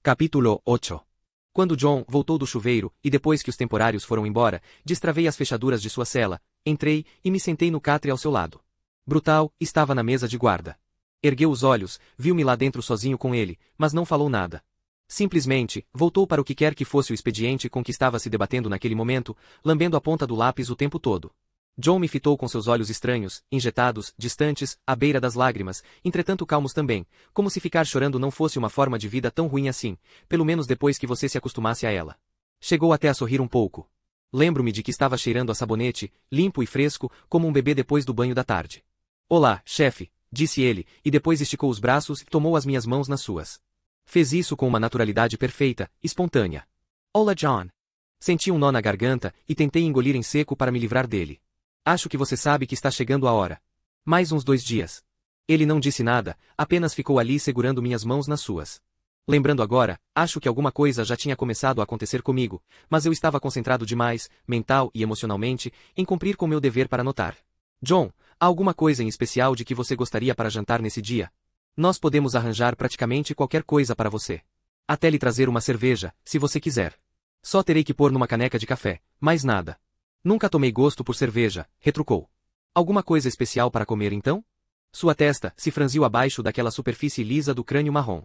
Capítulo 8. Quando John voltou do chuveiro, e depois que os temporários foram embora, destravei as fechaduras de sua cela, entrei, e me sentei no catre ao seu lado. Brutal, estava na mesa de guarda. Ergueu os olhos, viu-me lá dentro sozinho com ele, mas não falou nada. Simplesmente, voltou para o que quer que fosse o expediente com que estava se debatendo naquele momento, lambendo a ponta do lápis o tempo todo. John me fitou com seus olhos estranhos, injetados, distantes, à beira das lágrimas, entretanto calmos também, como se ficar chorando não fosse uma forma de vida tão ruim assim, pelo menos depois que você se acostumasse a ela. Chegou até a sorrir um pouco. Lembro-me de que estava cheirando a sabonete, limpo e fresco, como um bebê depois do banho da tarde. Olá, chefe, disse ele, e depois esticou os braços e tomou as minhas mãos nas suas. Fez isso com uma naturalidade perfeita, espontânea. Olá, John. Senti um nó na garganta, e tentei engolir em seco para me livrar dele. Acho que você sabe que está chegando a hora. Mais uns 2 dias. Ele não disse nada, apenas ficou ali segurando minhas mãos nas suas. Lembrando agora, acho que alguma coisa já tinha começado a acontecer comigo, mas eu estava concentrado demais, mental e emocionalmente, em cumprir com meu dever para notar. John, há alguma coisa em especial de que você gostaria para jantar nesse dia? Nós podemos arranjar praticamente qualquer coisa para você. Até lhe trazer uma cerveja, se você quiser. Só terei que pôr numa caneca de café, mais nada. Nunca tomei gosto por cerveja, retrucou. Alguma coisa especial para comer então? Sua testa se franziu abaixo daquela superfície lisa do crânio marrom.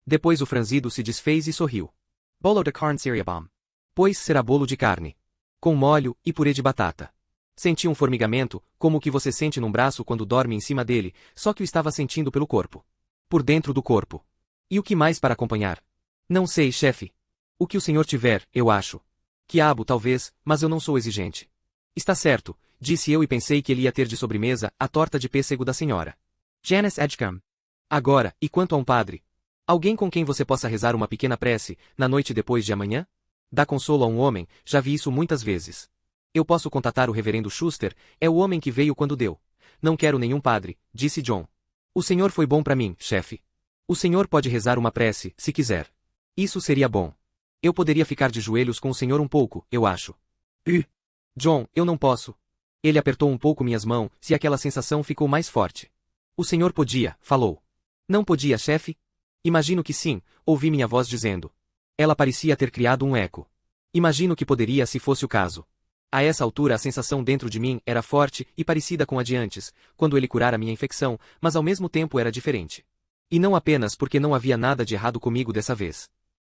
Depois o franzido se desfez e sorriu. Bolo de carne seria bom. Pois será bolo de carne. Com molho e purê de batata. Senti um formigamento, como o que você sente num braço quando dorme em cima dele, só que o estava sentindo pelo corpo. Por dentro do corpo. E o que mais para acompanhar? Não sei, chefe. O que o senhor tiver, eu acho. Quiabo talvez, mas eu não sou exigente. Está certo, disse eu e pensei que ele ia ter de sobremesa a torta de pêssego da senhora. Janice Edgecombe. Agora, e quanto a um padre? Alguém com quem você possa rezar uma pequena prece, na noite depois de amanhã? Dá consolo a um homem, já vi isso muitas vezes. Eu posso contatar o reverendo Schuster, é o homem que veio quando deu. Não quero nenhum padre, disse John. O senhor foi bom para mim, chefe. O senhor pode rezar uma prece, se quiser. Isso seria bom. Eu poderia ficar de joelhos com o senhor um pouco, eu acho. John, eu não posso. Ele apertou um pouco minhas mãos, e aquela sensação ficou mais forte. O senhor podia, falou. Não podia, chefe? Imagino que sim, ouvi minha voz dizendo. Ela parecia ter criado um eco. Imagino que poderia se fosse o caso. A essa altura a sensação dentro de mim era forte e parecida com a de antes, quando ele curara minha infecção, mas ao mesmo tempo era diferente. E não apenas porque não havia nada de errado comigo dessa vez.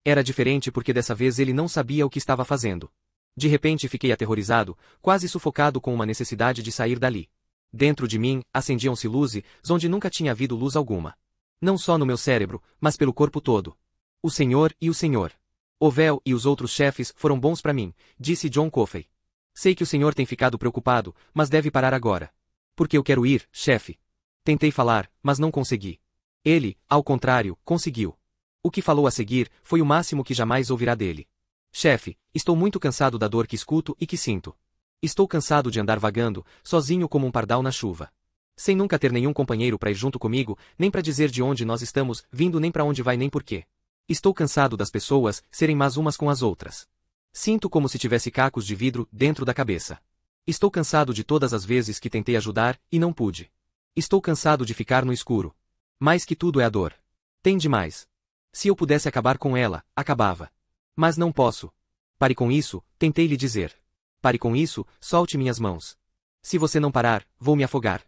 Era diferente porque dessa vez ele não sabia o que estava fazendo. De repente fiquei aterrorizado, quase sufocado com uma necessidade de sair dali. Dentro de mim, acendiam-se luzes, onde nunca tinha havido luz alguma. Não só no meu cérebro, mas pelo corpo todo. O senhor e o senhor. Ovel e os outros chefes foram bons para mim, disse John Coffey. Sei que o senhor tem ficado preocupado, mas deve parar agora. Porque eu quero ir, chefe. Tentei falar, mas não consegui. Ele, ao contrário, conseguiu. O que falou a seguir foi o máximo que jamais ouvirá dele. Chefe, estou muito cansado da dor que escuto e que sinto. Estou cansado de andar vagando, sozinho como um pardal na chuva. Sem nunca ter nenhum companheiro para ir junto comigo, nem para dizer de onde nós estamos vindo nem para onde vai nem porquê. Estou cansado das pessoas serem más umas com as outras. Sinto como se tivesse cacos de vidro dentro da cabeça. Estou cansado de todas as vezes que tentei ajudar e não pude. Estou cansado de ficar no escuro. Mais que tudo é a dor. Tem demais. Se eu pudesse acabar com ela, acabava. Mas não posso. Pare com isso, tentei lhe dizer. Pare com isso, solte minhas mãos. Se você não parar, vou me afogar.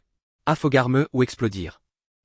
Afogar-me ou explodir.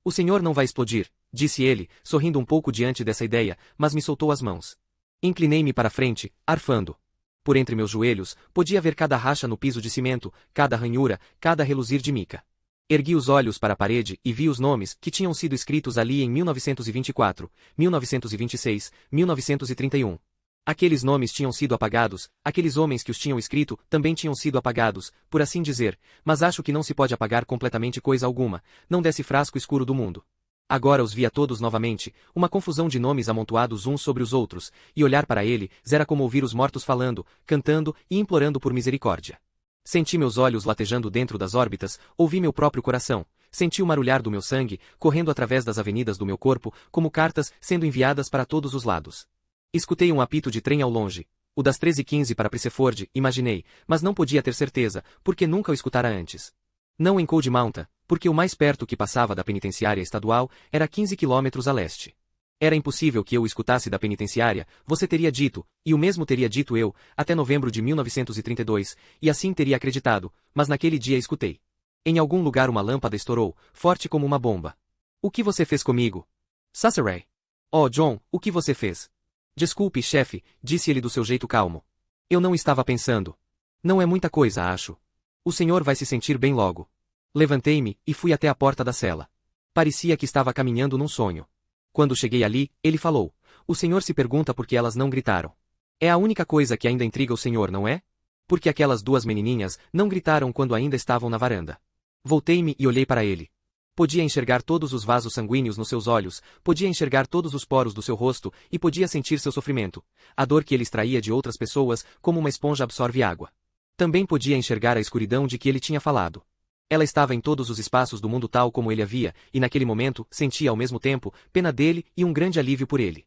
O senhor não vai explodir, disse ele, sorrindo um pouco diante dessa ideia, mas me soltou as mãos. Inclinei-me para frente, arfando. Por entre meus joelhos, podia ver cada racha no piso de cimento, cada ranhura, cada reluzir de mica. Ergui os olhos para a parede e vi os nomes que tinham sido escritos ali em 1924, 1926, 1931. Aqueles nomes tinham sido apagados, aqueles homens que os tinham escrito também tinham sido apagados, por assim dizer, mas acho que não se pode apagar completamente coisa alguma, não desse frasco escuro do mundo. Agora os via todos novamente, uma confusão de nomes amontoados uns sobre os outros, e olhar para ele era como ouvir os mortos falando, cantando e implorando por misericórdia. Senti meus olhos latejando dentro das órbitas, ouvi meu próprio coração, senti o marulhar do meu sangue, correndo através das avenidas do meu corpo, como cartas sendo enviadas para todos os lados. Escutei um apito de trem ao longe, o das 13h15 para Priceford, imaginei, mas não podia ter certeza, porque nunca o escutara antes. Não em Cold Mountain, porque o mais perto que passava da penitenciária estadual era 15 quilômetros a leste. Era impossível que eu o escutasse da penitenciária, você teria dito, e o mesmo teria dito eu, até novembro de 1932, e assim teria acreditado, mas naquele dia escutei. Em algum lugar uma lâmpada estourou, forte como uma bomba. O que você fez comigo? Sasseray. Oh, John, o que você fez? Desculpe, chefe, disse ele do seu jeito calmo. Eu não estava pensando. Não é muita coisa, acho. O senhor vai se sentir bem logo. Levantei-me e fui até a porta da cela. Parecia que estava caminhando num sonho. Quando cheguei ali, ele falou. O senhor se pergunta por que elas não gritaram. É a única coisa que ainda intriga o senhor, não é? Porque aquelas duas menininhas não gritaram quando ainda estavam na varanda. Voltei-me e olhei para ele. Podia enxergar todos os vasos sanguíneos nos seus olhos, podia enxergar todos os poros do seu rosto e podia sentir seu sofrimento, a dor que ele extraía de outras pessoas, como uma esponja absorve água. Também podia enxergar a escuridão de que ele tinha falado. Ela estava em todos os espaços do mundo tal como ele a via, e naquele momento, sentia ao mesmo tempo, pena dele e um grande alívio por ele.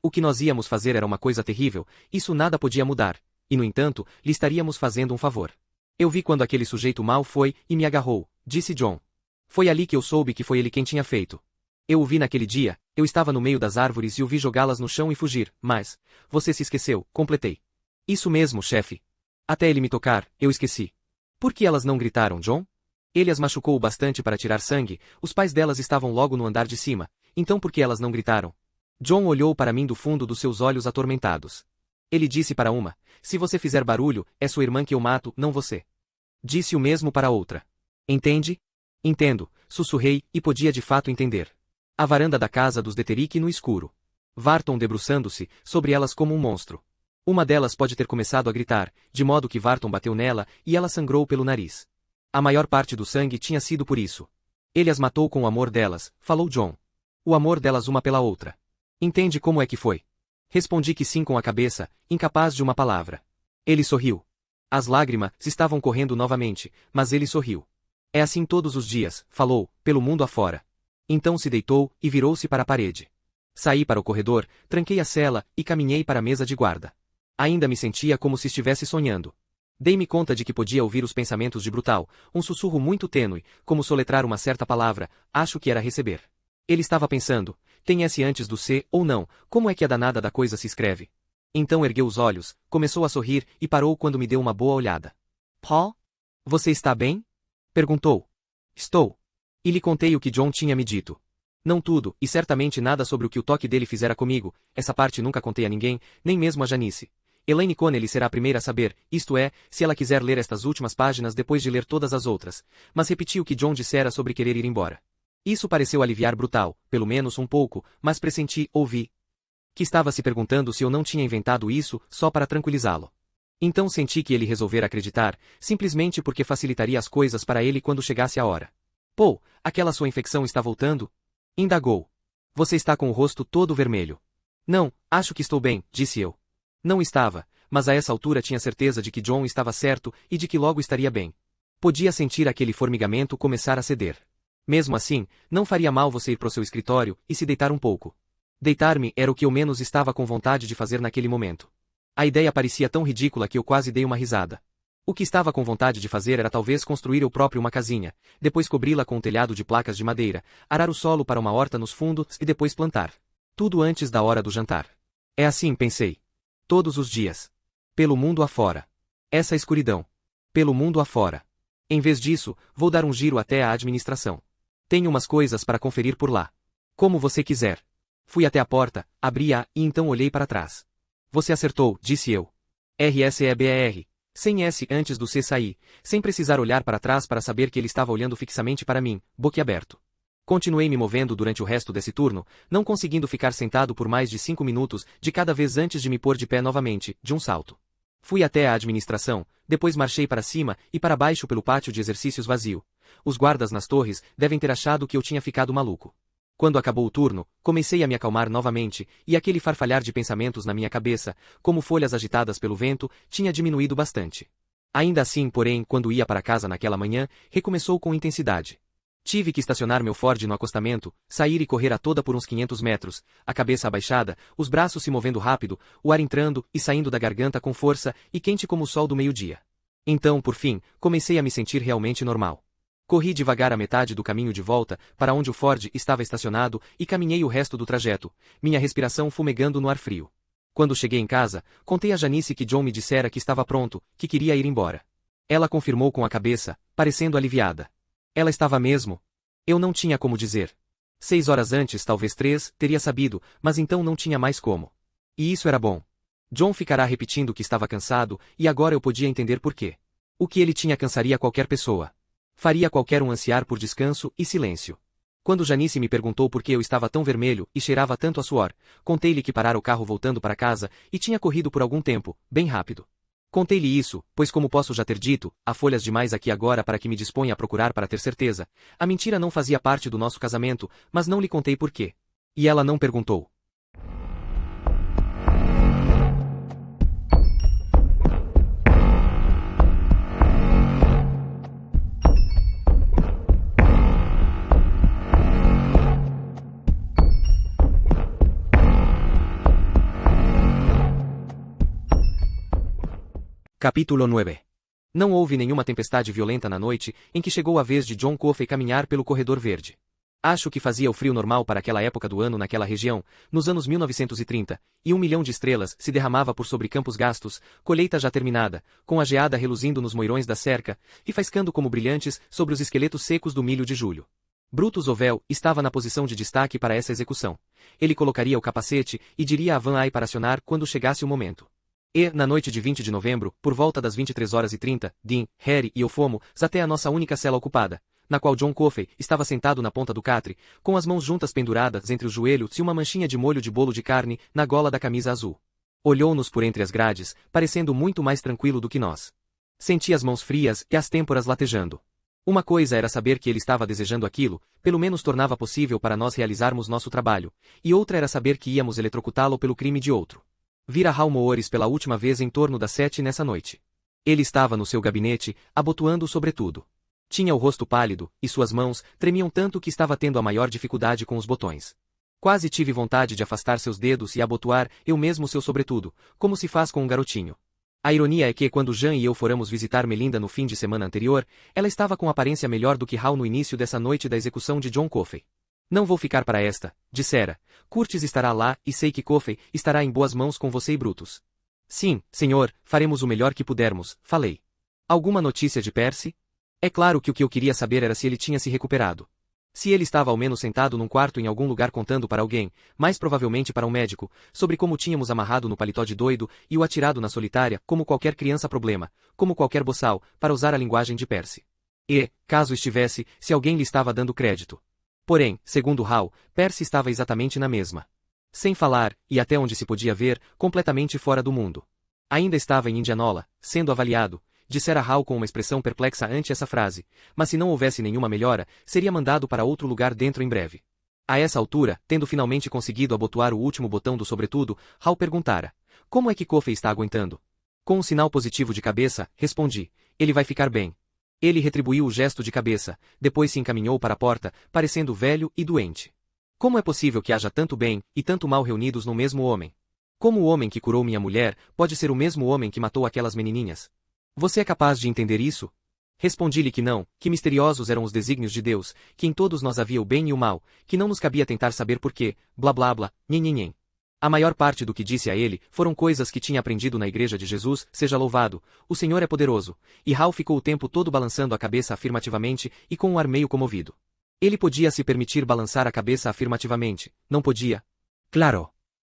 O que nós íamos fazer era uma coisa terrível, isso nada podia mudar, e no entanto, lhe estaríamos fazendo um favor. Eu vi quando aquele sujeito mau foi e me agarrou, disse John. Foi ali que eu soube que foi ele quem tinha feito. Eu o vi naquele dia, eu estava no meio das árvores e o vi jogá-las no chão e fugir, mas, você se esqueceu, completei. Isso mesmo, chefe. Até ele me tocar, eu esqueci. Por que elas não gritaram, John? Ele as machucou bastante para tirar sangue, os pais delas estavam logo no andar de cima, então por que elas não gritaram? John olhou para mim do fundo dos seus olhos atormentados. Ele disse para uma, se você fizer barulho, é sua irmã que eu mato, não você. Disse o mesmo para outra. Entende? Entendo, sussurrei, e podia de fato entender. A varanda da casa dos Deterick no escuro. Varton debruçando-se sobre elas como um monstro. Uma delas pode ter começado a gritar, de modo que Varton bateu nela, e ela sangrou pelo nariz. A maior parte do sangue tinha sido por isso. Ele as matou com o amor delas, falou John. O amor delas uma pela outra. Entende como é que foi? Respondi que sim com a cabeça, incapaz de uma palavra. Ele sorriu. As lágrimas estavam correndo novamente, mas ele sorriu. É assim todos os dias, falou, pelo mundo afora. Então se deitou e virou-se para a parede. Saí para o corredor, tranquei a cela e caminhei para a mesa de guarda. Ainda me sentia como se estivesse sonhando. Dei-me conta de que podia ouvir os pensamentos de Brutal, um sussurro muito tênue, como soletrar uma certa palavra, acho que era receber. Ele estava pensando, tem S antes do C ou não, como é que a danada da coisa se escreve? Então ergueu os olhos, começou a sorrir e parou quando me deu uma boa olhada. Paul? Você está bem? Perguntou. Estou. E lhe contei o que John tinha me dito. Não tudo, e certamente nada sobre o que o toque dele fizera comigo, essa parte nunca contei a ninguém, nem mesmo a Janice. Elaine Connelly será a primeira a saber, isto é, se ela quiser ler estas últimas páginas depois de ler todas as outras, mas repeti o que John dissera sobre querer ir embora. Isso pareceu aliviar Brutal, pelo menos um pouco, mas pressenti, ouvi, que estava se perguntando se eu não tinha inventado isso só para tranquilizá-lo. Então senti que ele resolvera acreditar, simplesmente porque facilitaria as coisas para ele quando chegasse a hora. Paul, aquela sua infecção está voltando? Indagou. Você está com o rosto todo vermelho. Não, acho que estou bem, disse eu. Não estava, mas a essa altura tinha certeza de que John estava certo e de que logo estaria bem. Podia sentir aquele formigamento começar a ceder. Mesmo assim, não faria mal você ir para o seu escritório e se deitar um pouco. Deitar-me era o que eu menos estava com vontade de fazer naquele momento. A ideia parecia tão ridícula que eu quase dei uma risada. O que estava com vontade de fazer era talvez construir eu próprio uma casinha, depois cobri-la com um telhado de placas de madeira, arar o solo para uma horta nos fundos e depois plantar. Tudo antes da hora do jantar. É assim, pensei. Todos os dias. Pelo mundo afora. Essa escuridão. Pelo mundo afora. Em vez disso, vou dar um giro até a administração. Tenho umas coisas para conferir por lá. Como você quiser. Fui até a porta, abri-a e então olhei para trás. Você acertou, disse eu. RSEBR. Sem S antes do C sair, sem precisar olhar para trás para saber que ele estava olhando fixamente para mim, boquiaberto. Continuei me movendo durante o resto desse turno, não conseguindo ficar sentado por mais de 5 minutos de cada vez antes de me pôr de pé novamente, de um salto. Fui até a administração, depois marchei para cima e para baixo pelo pátio de exercícios vazio. Os guardas nas torres devem ter achado que eu tinha ficado maluco. Quando acabou o turno, comecei a me acalmar novamente, e aquele farfalhar de pensamentos na minha cabeça, como folhas agitadas pelo vento, tinha diminuído bastante. Ainda assim, porém, quando ia para casa naquela manhã, recomeçou com intensidade. Tive que estacionar meu Ford no acostamento, sair e correr a toda por uns 500 metros, a cabeça abaixada, os braços se movendo rápido, o ar entrando e saindo da garganta com força e quente como o sol do meio-dia. Então, por fim, comecei a me sentir realmente normal. Corri devagar a metade do caminho de volta, para onde o Ford estava estacionado, e caminhei o resto do trajeto, minha respiração fumegando no ar frio. Quando cheguei em casa, contei a Janice que John me dissera que estava pronto, que queria ir embora. Ela confirmou com a cabeça, parecendo aliviada. Ela estava mesmo. Eu não tinha como dizer. 6 horas antes, talvez 3, teria sabido, mas então não tinha mais como. E isso era bom. John ficará repetindo que estava cansado, e agora eu podia entender por quê. O que ele tinha cansaria qualquer pessoa. Faria qualquer um ansiar por descanso e silêncio. Quando Janice me perguntou por que eu estava tão vermelho e cheirava tanto a suor, contei-lhe que parara o carro voltando para casa e tinha corrido por algum tempo, bem rápido. Contei-lhe isso, pois como posso já ter dito, há folhas demais aqui agora para que me disponha a procurar para ter certeza. A mentira não fazia parte do nosso casamento, mas não lhe contei por quê. E ela não perguntou. Capítulo 9. Não houve nenhuma tempestade violenta na noite em que chegou a vez de John Coffey caminhar pelo corredor verde. Acho que fazia o frio normal para aquela época do ano naquela região, nos anos 1930, e 1 milhão de estrelas se derramava por sobre campos gastos, colheita já terminada, com a geada reluzindo nos moirões da cerca, e faiscando como brilhantes sobre os esqueletos secos do milho de julho. Brutus Ovel estava na posição de destaque para essa execução. Ele colocaria o capacete e diria a Van Ai para acionar quando chegasse o momento. E, na noite de 20 de novembro, por volta das 23h30, Dean, Harry e eu fomos até a nossa única cela ocupada, na qual John Coffey estava sentado na ponta do catre, com as mãos juntas penduradas entre os joelhos e uma manchinha de molho de bolo de carne na gola da camisa azul. Olhou-nos por entre as grades, parecendo muito mais tranquilo do que nós. Senti as mãos frias e as têmporas latejando. Uma coisa era saber que ele estava desejando aquilo, pelo menos tornava possível para nós realizarmos nosso trabalho, e outra era saber que íamos eletrocutá-lo pelo crime de outro. Vira Hal Moores pela última vez em torno das 7 nessa noite. Ele estava no seu gabinete, abotoando o sobretudo. Tinha o rosto pálido, e suas mãos tremiam tanto que estava tendo a maior dificuldade com os botões. Quase tive vontade de afastar seus dedos e abotoar eu mesmo seu sobretudo, como se faz com um garotinho. A ironia é que quando Jean e eu fomos visitar Melinda no fim de semana anterior, ela estava com aparência melhor do que Hal no início dessa noite da execução de John Coffey. Não vou ficar para esta, dissera. Curtis estará lá e sei que Coffey estará em boas mãos com você e Brutus. Sim, senhor, faremos o melhor que pudermos, falei. Alguma notícia de Percy? É claro que o que eu queria saber era se ele tinha se recuperado. Se ele estava ao menos sentado num quarto em algum lugar contando para alguém, mais provavelmente para um médico, sobre como tínhamos amarrado no paletó de doido e o atirado na solitária, como qualquer criança problema, como qualquer boçal, para usar a linguagem de Percy. E, caso estivesse, se alguém lhe estava dando crédito. Porém, segundo Hal, Percy estava exatamente na mesma. Sem falar, e até onde se podia ver, completamente fora do mundo. Ainda estava em Indianola, sendo avaliado, dissera Hal com uma expressão perplexa ante essa frase, mas se não houvesse nenhuma melhora, seria mandado para outro lugar dentro em breve. A essa altura, tendo finalmente conseguido abotoar o último botão do sobretudo, Hal perguntara, como é que Coffey está aguentando? Com um sinal positivo de cabeça, respondi, ele vai ficar bem. Ele retribuiu o gesto de cabeça, depois se encaminhou para a porta, parecendo velho e doente. Como é possível que haja tanto bem e tanto mal reunidos no mesmo homem? Como o homem que curou minha mulher pode ser o mesmo homem que matou aquelas menininhas? Você é capaz de entender isso? Respondi-lhe que não, que misteriosos eram os desígnios de Deus, que em todos nós havia o bem e o mal, que não nos cabia tentar saber porquê, blá blá blá, nhen. A maior parte do que disse a ele foram coisas que tinha aprendido na igreja de Jesus, seja louvado, o Senhor é poderoso, e Hal ficou o tempo todo balançando a cabeça afirmativamente e com um ar meio comovido. Ele podia se permitir balançar a cabeça afirmativamente, não podia? Claro.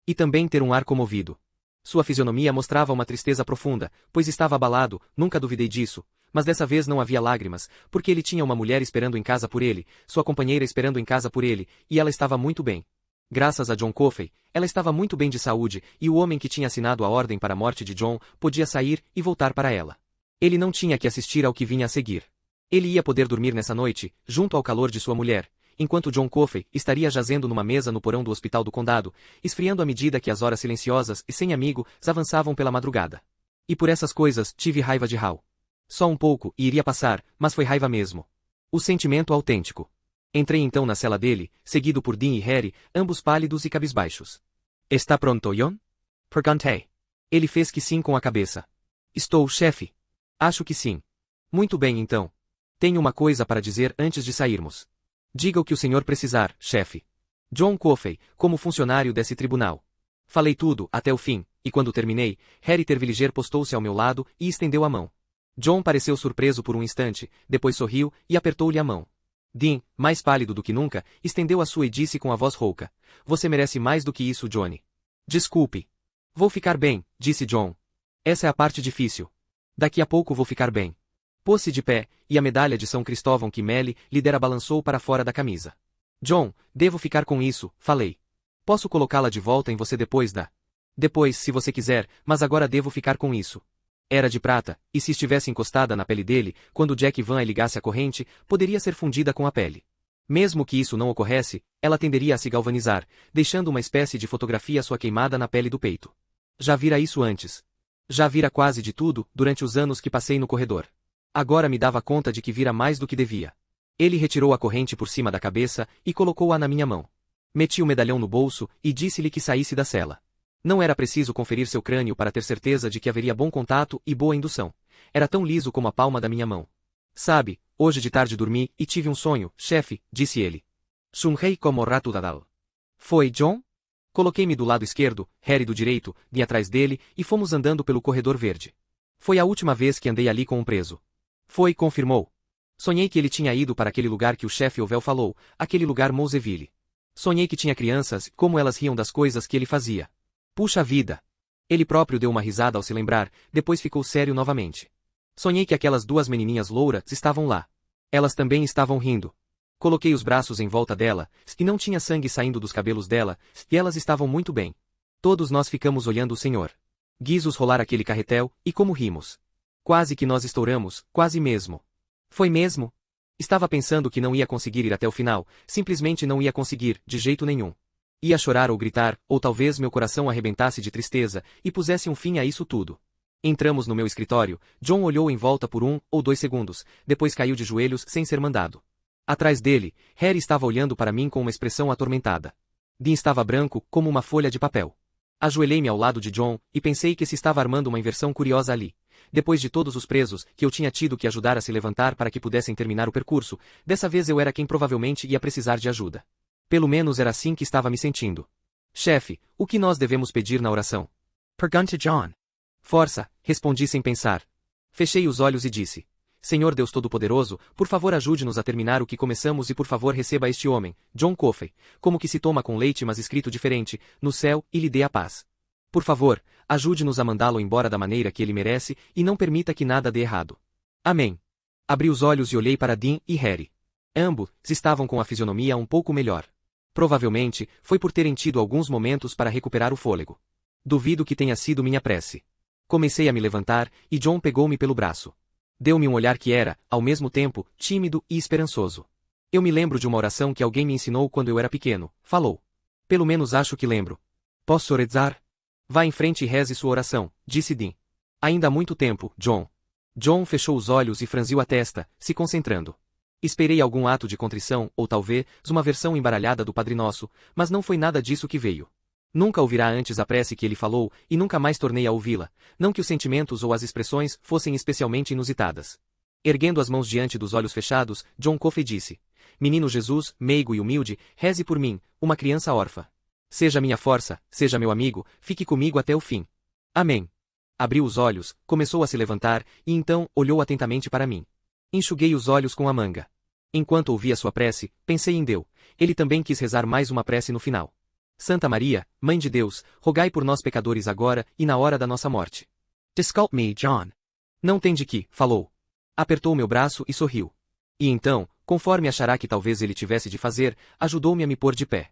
E também ter um ar comovido. Sua fisionomia mostrava uma tristeza profunda, pois estava abalado, nunca duvidei disso, mas dessa vez não havia lágrimas, porque ele tinha uma mulher esperando em casa por ele, sua companheira esperando em casa por ele, e ela estava muito bem. Graças a John Coffey, ela estava muito bem de saúde, e o homem que tinha assinado a ordem para a morte de John podia sair e voltar para ela. Ele não tinha que assistir ao que vinha a seguir. Ele ia poder dormir nessa noite, junto ao calor de sua mulher, enquanto John Coffey estaria jazendo numa mesa no porão do hospital do condado, esfriando à medida que as horas silenciosas e sem amigo avançavam pela madrugada. E por essas coisas tive raiva de Hal. Só um pouco e iria passar, mas foi raiva mesmo. O sentimento autêntico. Entrei então na cela dele, seguido por Dean e Harry, ambos pálidos e cabisbaixos. Está pronto, John? Perguntei. Ele fez que sim com a cabeça. Estou, chefe. Acho que sim. Muito bem então. Tenho uma coisa para dizer antes de sairmos. Diga o que o senhor precisar, chefe. John Coffey, como funcionário desse tribunal. Falei tudo, até o fim, e quando terminei, Harry Terwilliger postou-se ao meu lado e estendeu a mão. John pareceu surpreso por um instante, depois sorriu e apertou-lhe a mão. Dean, mais pálido do que nunca, estendeu a sua e disse com a voz rouca: Você merece mais do que isso, Johnny. Desculpe. Vou ficar bem, disse John. Essa é a parte difícil. Daqui a pouco vou ficar bem. Pôs-se de pé, e a medalha de São Cristóvão que Melly lhe dera balançou para fora da camisa. John, devo ficar com isso, falei. Posso colocá-la de volta em você depois da... Depois, se você quiser, mas agora devo ficar com isso. Era de prata, e se estivesse encostada na pele dele, quando Jack Van ligasse a corrente, poderia ser fundida com a pele. Mesmo que isso não ocorresse, ela tenderia a se galvanizar, deixando uma espécie de fotografia sua queimada na pele do peito. Já vira isso antes. Já vira quase de tudo, durante os anos que passei no corredor. Agora me dava conta de que vira mais do que devia. Ele retirou a corrente por cima da cabeça e colocou-a na minha mão. Meti o medalhão no bolso e disse-lhe que saísse da cela. Não era preciso conferir seu crânio para ter certeza de que haveria bom contato e boa indução. Era tão liso como a palma da minha mão. Sabe, hoje de tarde dormi e tive um sonho, chefe, disse ele. Sonhei como rato dadal. Foi, John? Coloquei-me do lado esquerdo, Harry do direito, vim atrás dele e fomos andando pelo corredor verde. Foi a última vez que andei ali com um preso. Foi, confirmou. Sonhei que ele tinha ido para aquele lugar que o chefe Ovel falou, aquele lugar Mouseville. Sonhei que tinha crianças, como elas riam das coisas que ele fazia. Puxa vida! Ele próprio deu uma risada ao se lembrar, depois ficou sério novamente. Sonhei que aquelas duas menininhas louras estavam lá. Elas também estavam rindo. Coloquei os braços em volta dela, e não tinha sangue saindo dos cabelos dela, e elas estavam muito bem. Todos nós ficamos olhando o senhor. Guizos rolar aquele carretel, e como rimos. Quase que nós estouramos, quase mesmo. Foi mesmo? Estava pensando que não ia conseguir ir até o final, simplesmente não ia conseguir, de jeito nenhum. Ia chorar ou gritar, ou talvez meu coração arrebentasse de tristeza, e pusesse um fim a isso tudo. Entramos no meu escritório, John olhou em volta por 1 ou 2 segundos, depois caiu de joelhos sem ser mandado. Atrás dele, Harry estava olhando para mim com uma expressão atormentada. Dean estava branco, como uma folha de papel. Ajoelhei-me ao lado de John, e pensei que se estava armando uma inversão curiosa ali. Depois de todos os presos, que eu tinha tido que ajudar a se levantar para que pudessem terminar o percurso, dessa vez eu era quem provavelmente ia precisar de ajuda. Pelo menos era assim que estava me sentindo. Chefe, o que nós devemos pedir na oração? Pergunta John. Força, respondi sem pensar. Fechei os olhos e disse: Senhor Deus Todo-Poderoso, por favor ajude-nos a terminar o que começamos e por favor receba este homem, John Coffey, como que se toma com leite mas escrito diferente, no céu e lhe dê a paz. Por favor, ajude-nos a mandá-lo embora da maneira que ele merece e não permita que nada dê errado. Amém. Abri os olhos e olhei para Dean e Harry. Ambos estavam com a fisionomia um pouco melhor. Provavelmente, foi por terem tido alguns momentos para recuperar o fôlego. Duvido que tenha sido minha prece. Comecei a me levantar, e John pegou-me pelo braço. Deu-me um olhar que era, ao mesmo tempo, tímido e esperançoso. Eu me lembro de uma oração que alguém me ensinou quando eu era pequeno, falou. Pelo menos acho que lembro. Posso rezar? Vá em frente e reze sua oração, disse Dean. Ainda há muito tempo, John. John fechou os olhos e franziu a testa, se concentrando. Esperei algum ato de contrição, ou talvez, uma versão embaralhada do Padre Nosso, mas não foi nada disso que veio. Nunca ouvirá antes a prece que ele falou, e nunca mais tornei a ouvi-la, não que os sentimentos ou as expressões fossem especialmente inusitadas. Erguendo as mãos diante dos olhos fechados, John Coffey disse: Menino Jesus, meigo e humilde, reze por mim, uma criança órfã. Seja minha força, seja meu amigo, fique comigo até o fim. Amém. Abriu os olhos, começou a se levantar, e então, olhou atentamente para mim. Enxuguei os olhos com a manga. Enquanto ouvia sua prece, pensei em Deus. Ele também quis rezar mais uma prece no final. Santa Maria, Mãe de Deus, rogai por nós pecadores agora e na hora da nossa morte. Desculpe me, John. Não tem de que, falou. Apertou meu braço e sorriu. E então, conforme achará que talvez ele tivesse de fazer, ajudou-me a me pôr de pé.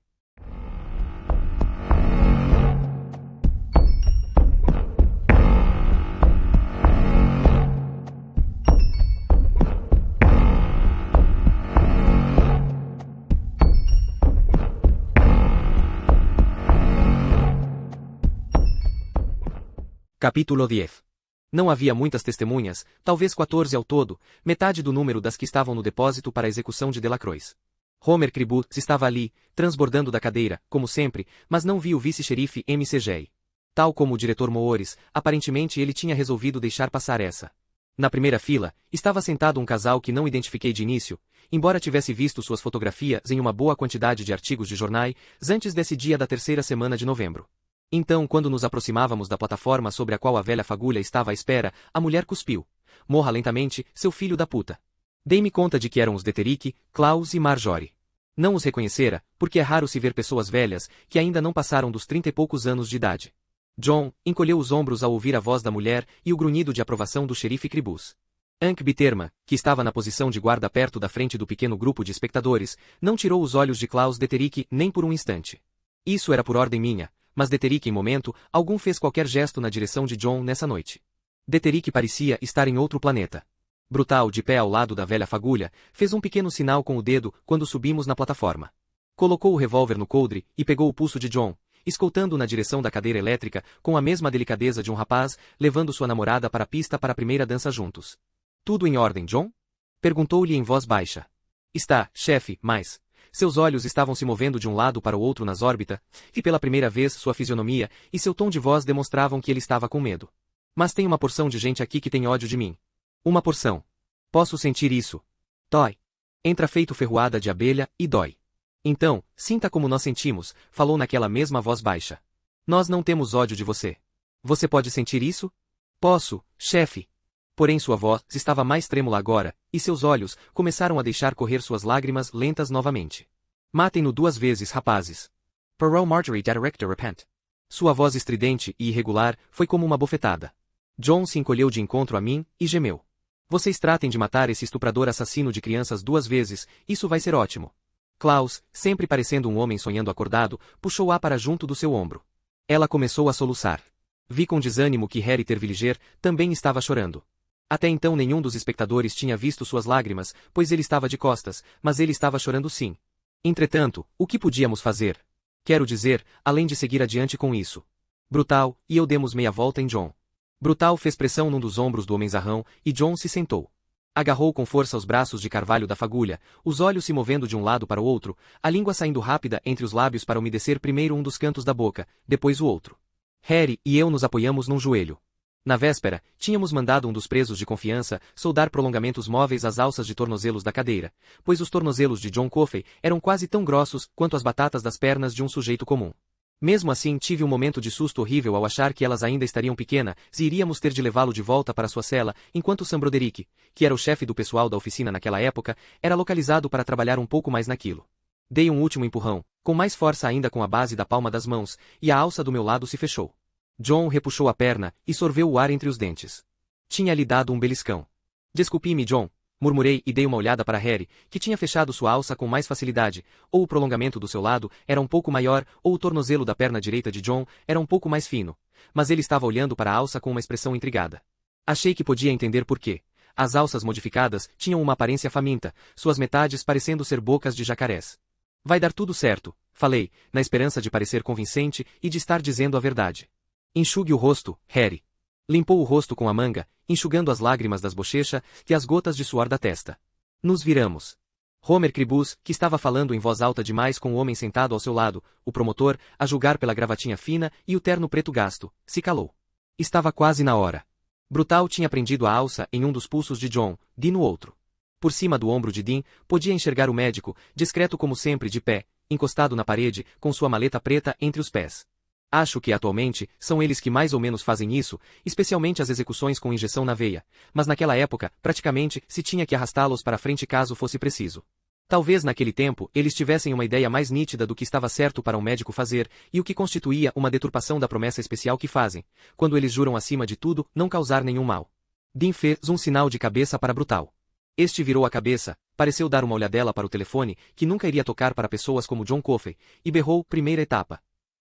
Capítulo 10. Não havia muitas testemunhas, talvez 14 ao todo, metade do número das que estavam no depósito para a execução de Delacroix. Homer Cribut estava ali, transbordando da cadeira, como sempre, mas não vi o vice-xerife M.C.G. Tal como o diretor Moores, aparentemente ele tinha resolvido deixar passar essa. Na primeira fila, estava sentado um casal que não identifiquei de início, embora tivesse visto suas fotografias em uma boa quantidade de artigos de jornais, antes desse dia da terceira semana de novembro. Então, quando nos aproximávamos da plataforma sobre a qual a velha fagulha estava à espera, a mulher cuspiu. Morra lentamente, seu filho da puta. Dei-me conta de que eram os Deterick, Klaus e Marjorie. Não os reconhecera, porque é raro se ver pessoas velhas, que ainda não passaram dos 30 e poucos anos de idade. John encolheu os ombros ao ouvir a voz da mulher e o grunhido de aprovação do xerife Cribus. Hank Bitterman, que estava na posição de guarda perto da frente do pequeno grupo de espectadores, não tirou os olhos de Klaus Deterick nem por um instante. Isso era por ordem minha, mas Deterick em momento algum fez qualquer gesto na direção de John nessa noite. Deterick parecia estar em outro planeta. Brutal, de pé ao lado da velha fagulha, fez um pequeno sinal com o dedo quando subimos na plataforma. Colocou o revólver no coldre e pegou o pulso de John, escoltando na direção da cadeira elétrica com a mesma delicadeza de um rapaz, levando sua namorada para a pista para a primeira dança juntos. Tudo em ordem, John? Perguntou-lhe em voz baixa. Está, chefe, mas... Seus olhos estavam se movendo de um lado para o outro nas órbitas, e pela primeira vez sua fisionomia e seu tom de voz demonstravam que ele estava com medo. Mas tem uma porção de gente aqui que tem ódio de mim. Uma porção. Posso sentir isso. Dói. Entra feito ferroada de abelha e dói. Então, sinta como nós sentimos, falou naquela mesma voz baixa. Nós não temos ódio de você. Você pode sentir isso? Posso, chefe. Porém sua voz estava mais trêmula agora, e seus olhos começaram a deixar correr suas lágrimas lentas novamente. Matem-no 2 vezes, rapazes. Parole Marjorie Director Repent. Sua voz estridente e irregular foi como uma bofetada. John se encolheu de encontro a mim e gemeu. Vocês tratem de matar esse estuprador assassino de crianças 2 vezes, isso vai ser ótimo. Klaus, sempre parecendo um homem sonhando acordado, puxou-a para junto do seu ombro. Ela começou a soluçar. Vi com desânimo que Harry Tervilliger também estava chorando. Até então nenhum dos espectadores tinha visto suas lágrimas, pois ele estava de costas, mas ele estava chorando sim. Entretanto, o que podíamos fazer? Quero dizer, além de seguir adiante com isso. Brutal e eu demos meia volta em John. Brutal fez pressão num dos ombros do homenzarrão, e John se sentou. Agarrou com força os braços de carvalho da fagulha, os olhos se movendo de um lado para o outro, a língua saindo rápida entre os lábios para umedecer primeiro um dos cantos da boca, depois o outro. Harry e eu nos apoiamos num joelho. Na véspera, tínhamos mandado um dos presos de confiança soldar prolongamentos móveis às alças de tornozelos da cadeira, pois os tornozelos de John Coffey eram quase tão grossos quanto as batatas das pernas de um sujeito comum. Mesmo assim tive um momento de susto horrível ao achar que elas ainda estariam pequenas e iríamos ter de levá-lo de volta para sua cela, enquanto Sam Broderick, que era o chefe do pessoal da oficina naquela época, era localizado para trabalhar um pouco mais naquilo. Dei um último empurrão, com mais força ainda com a base da palma das mãos, e a alça do meu lado se fechou. John repuxou a perna e sorveu o ar entre os dentes. Tinha-lhe dado um beliscão. Desculpe-me, John, murmurei e dei uma olhada para Harry, que tinha fechado sua alça com mais facilidade, ou o prolongamento do seu lado era um pouco maior, ou o tornozelo da perna direita de John era um pouco mais fino, mas ele estava olhando para a alça com uma expressão intrigada. Achei que podia entender por quê. As alças modificadas tinham uma aparência faminta, suas metades parecendo ser bocas de jacarés. Vai dar tudo certo, falei, na esperança de parecer convincente e de estar dizendo a verdade. Enxugue o rosto, Harry. Limpou o rosto com a manga, enxugando as lágrimas das bochechas e as gotas de suor da testa. Nos viramos. Homer Cribus, que estava falando em voz alta demais com o homem sentado ao seu lado, o promotor, a julgar pela gravatinha fina e o terno preto gasto, se calou. Estava quase na hora. Brutal tinha prendido a alça em um dos pulsos de John, Dean no outro. Por cima do ombro de Dean, podia enxergar o médico, discreto como sempre de pé, encostado na parede, com sua maleta preta entre os pés. Acho que atualmente são eles que mais ou menos fazem isso, especialmente as execuções com injeção na veia, mas naquela época, praticamente, se tinha que arrastá-los para frente caso fosse preciso. Talvez naquele tempo eles tivessem uma ideia mais nítida do que estava certo para um médico fazer e o que constituía uma deturpação da promessa especial que fazem, quando eles juram acima de tudo não causar nenhum mal. Dean fez um sinal de cabeça para Brutal. Este virou a cabeça, pareceu dar uma olhadela para o telefone, que nunca iria tocar para pessoas como John Coffey, e berrou, primeira etapa.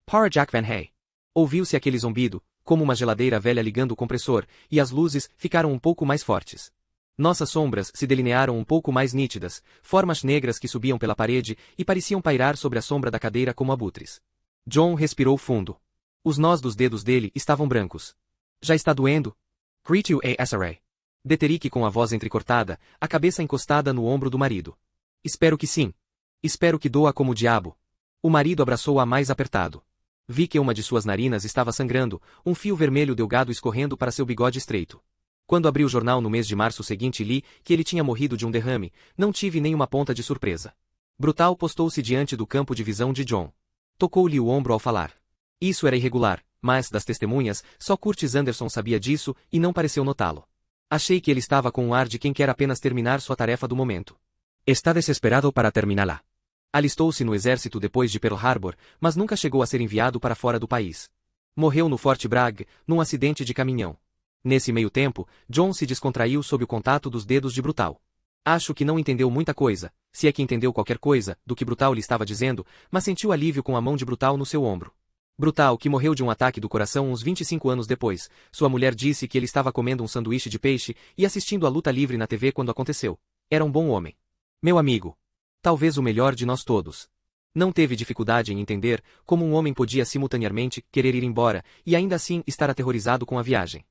Para Jack Van Hay. Ouviu-se aquele zumbido, como uma geladeira velha ligando o compressor, e as luzes ficaram um pouco mais fortes. Nossas sombras se delinearam um pouco mais nítidas, formas negras que subiam pela parede e pareciam pairar sobre a sombra da cadeira como abutres. John respirou fundo. Os nós dos dedos dele estavam brancos. Já está doendo? Greet you ASRA. Deterick com a voz entrecortada, a cabeça encostada no ombro do marido. Espero que sim. Espero que doa como o diabo. O marido abraçou-a mais apertado. Vi que uma de suas narinas estava sangrando, um fio vermelho delgado escorrendo para seu bigode estreito. Quando abri o jornal no mês de março seguinte e li que ele tinha morrido de um derrame, não tive nenhuma ponta de surpresa. Brutal postou-se diante do campo de visão de John. Tocou-lhe o ombro ao falar. Isso era irregular, mas, das testemunhas, só Curtis Anderson sabia disso e não pareceu notá-lo. Achei que ele estava com um ar de quem quer apenas terminar sua tarefa do momento. Está desesperado para terminá-la. Alistou-se no exército depois de Pearl Harbor, mas nunca chegou a ser enviado para fora do país. Morreu no Fort Bragg, num acidente de caminhão. Nesse meio tempo, John se descontraiu sob o contato dos dedos de Brutal. Acho que não entendeu muita coisa, se é que entendeu qualquer coisa, do que Brutal lhe estava dizendo, mas sentiu alívio com a mão de Brutal no seu ombro. Brutal, que morreu de um ataque do coração uns 25 anos depois, sua mulher disse que ele estava comendo um sanduíche de peixe e assistindo a luta livre na TV quando aconteceu. Era um bom homem. Meu amigo. Talvez o melhor de nós todos. Não teve dificuldade em entender como um homem podia simultaneamente querer ir embora e ainda assim estar aterrorizado com a viagem.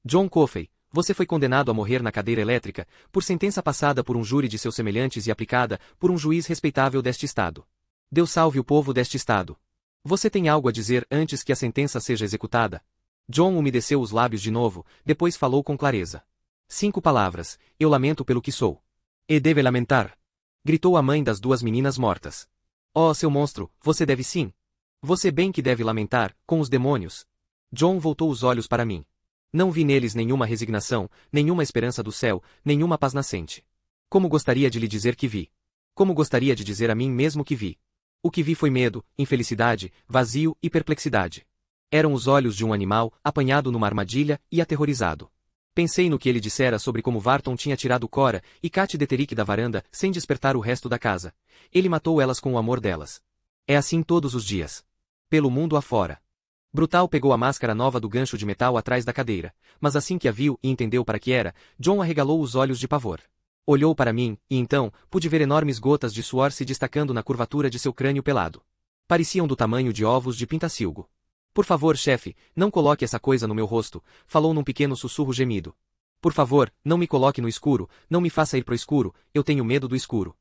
John Coffey, você foi condenado a morrer na cadeira elétrica, por sentença passada por um júri de seus semelhantes e aplicada por um juiz respeitável deste estado. Deus salve o povo deste estado. Você tem algo a dizer antes que a sentença seja executada? John umedeceu os lábios de novo, depois falou com clareza. 5 palavras, eu lamento pelo que sou. E deve lamentar. Gritou a mãe das 2 meninas mortas. Oh, seu monstro, você deve sim. Você bem que deve lamentar, com os demônios. John voltou os olhos para mim. Não vi neles nenhuma resignação, nenhuma esperança do céu, nenhuma paz nascente. Como gostaria de lhe dizer que vi. Como gostaria de dizer a mim mesmo que vi. O que vi foi medo, infelicidade, vazio e perplexidade. Eram os olhos de um animal, apanhado numa armadilha e aterrorizado. Pensei no que ele dissera sobre como Varton tinha tirado Cora e Cat Deterick da varanda sem despertar o resto da casa. Ele matou elas com o amor delas. É assim todos os dias. Pelo mundo afora. Brutal pegou a máscara nova do gancho de metal atrás da cadeira, mas assim que a viu e entendeu para que era, John arregalou os olhos de pavor. Olhou para mim, e então, pude ver enormes gotas de suor se destacando na curvatura de seu crânio pelado. Pareciam do tamanho de ovos de pintacilgo. Por favor, chefe, não coloque essa coisa no meu rosto, falou num pequeno sussurro gemido. Por favor, não me coloque no escuro, não me faça ir pro escuro, eu tenho medo do escuro.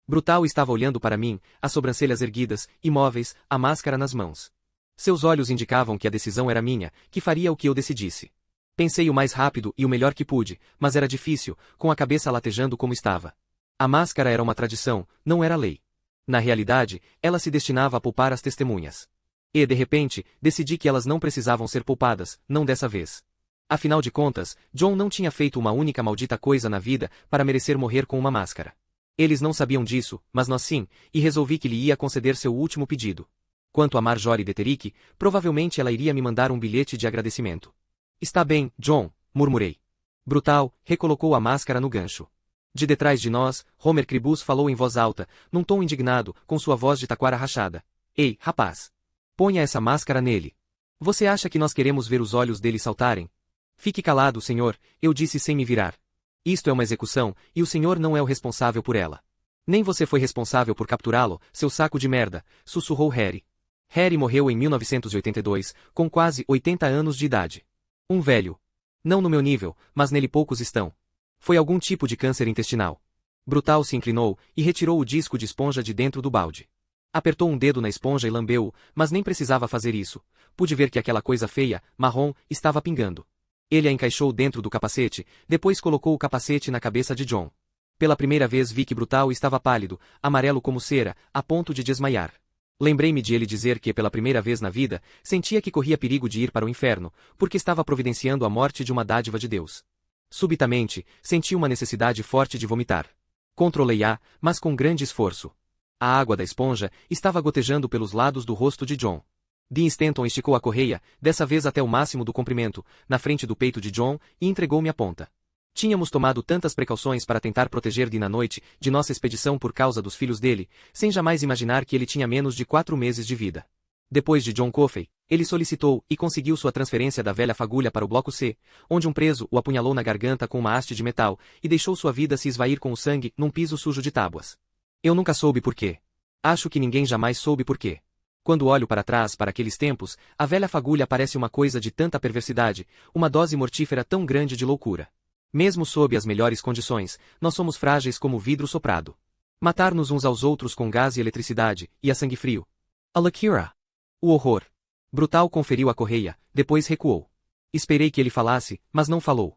Brutal estava olhando para mim, as sobrancelhas erguidas, imóveis, a máscara nas mãos. Seus olhos indicavam que a decisão era minha, que faria o que eu decidisse. Pensei o mais rápido e o melhor que pude, mas era difícil, com a cabeça latejando como estava. A máscara era uma tradição, não era lei. Na realidade, ela se destinava a poupar as testemunhas. E, de repente, decidi que elas não precisavam ser poupadas, não dessa vez. Afinal de contas, John não tinha feito uma única maldita coisa na vida para merecer morrer com uma máscara. Eles não sabiam disso, mas nós sim, e resolvi que lhe ia conceder seu último pedido. Quanto a Marjorie Deterick, provavelmente ela iria me mandar um bilhete de agradecimento. Está bem, John, murmurei. Brutal, recolocou a máscara no gancho. De detrás de nós, Homer Cribus falou em voz alta, num tom indignado, com sua voz de taquara rachada. Ei, rapaz! Ponha essa máscara nele. Você acha que nós queremos ver os olhos dele saltarem? Fique calado, senhor, eu disse sem me virar. Isto é uma execução, e o senhor não é o responsável por ela. Nem você foi responsável por capturá-lo, seu saco de merda, sussurrou Harry. Harry morreu em 1982, com quase 80 anos de idade. Um velho. Não no meu nível, mas nele poucos estão. Foi algum tipo de câncer intestinal. Brutal se inclinou e retirou o disco de esponja de dentro do balde. Apertou um dedo na esponja e lambeu-o, mas nem precisava fazer isso. Pude ver que aquela coisa feia, marrom, estava pingando. Ele a encaixou dentro do capacete, depois colocou o capacete na cabeça de John. Pela primeira vez vi que Brutal estava pálido, amarelo como cera, a ponto de desmaiar. Lembrei-me de ele dizer que, pela primeira vez na vida, sentia que corria perigo de ir para o inferno, porque estava providenciando a morte de uma dádiva de Deus. Subitamente, senti uma necessidade forte de vomitar. Controlei-a, mas com grande esforço. A água da esponja estava gotejando pelos lados do rosto de John. Dean Stanton esticou a correia, dessa vez até o máximo do comprimento, na frente do peito de John, e entregou-me a ponta. Tínhamos tomado tantas precauções para tentar proteger Dean na noite de nossa expedição por causa dos filhos dele, sem jamais imaginar que ele tinha menos de 4 meses de vida. Depois de John Coffey, ele solicitou e conseguiu sua transferência da velha fagulha para o bloco C, onde um preso o apunhalou na garganta com uma haste de metal, e deixou sua vida se esvair com o sangue num piso sujo de tábuas. Eu nunca soube por quê. Acho que ninguém jamais soube por quê. Quando olho para trás para aqueles tempos, a velha fagulha parece uma coisa de tanta perversidade, uma dose mortífera tão grande de loucura. Mesmo sob as melhores condições, nós somos frágeis como vidro soprado. Matar-nos uns aos outros com gás e eletricidade, e a sangue frio. A Lakira. O horror. Brutal conferiu a correia, depois recuou. Esperei que ele falasse, mas não falou.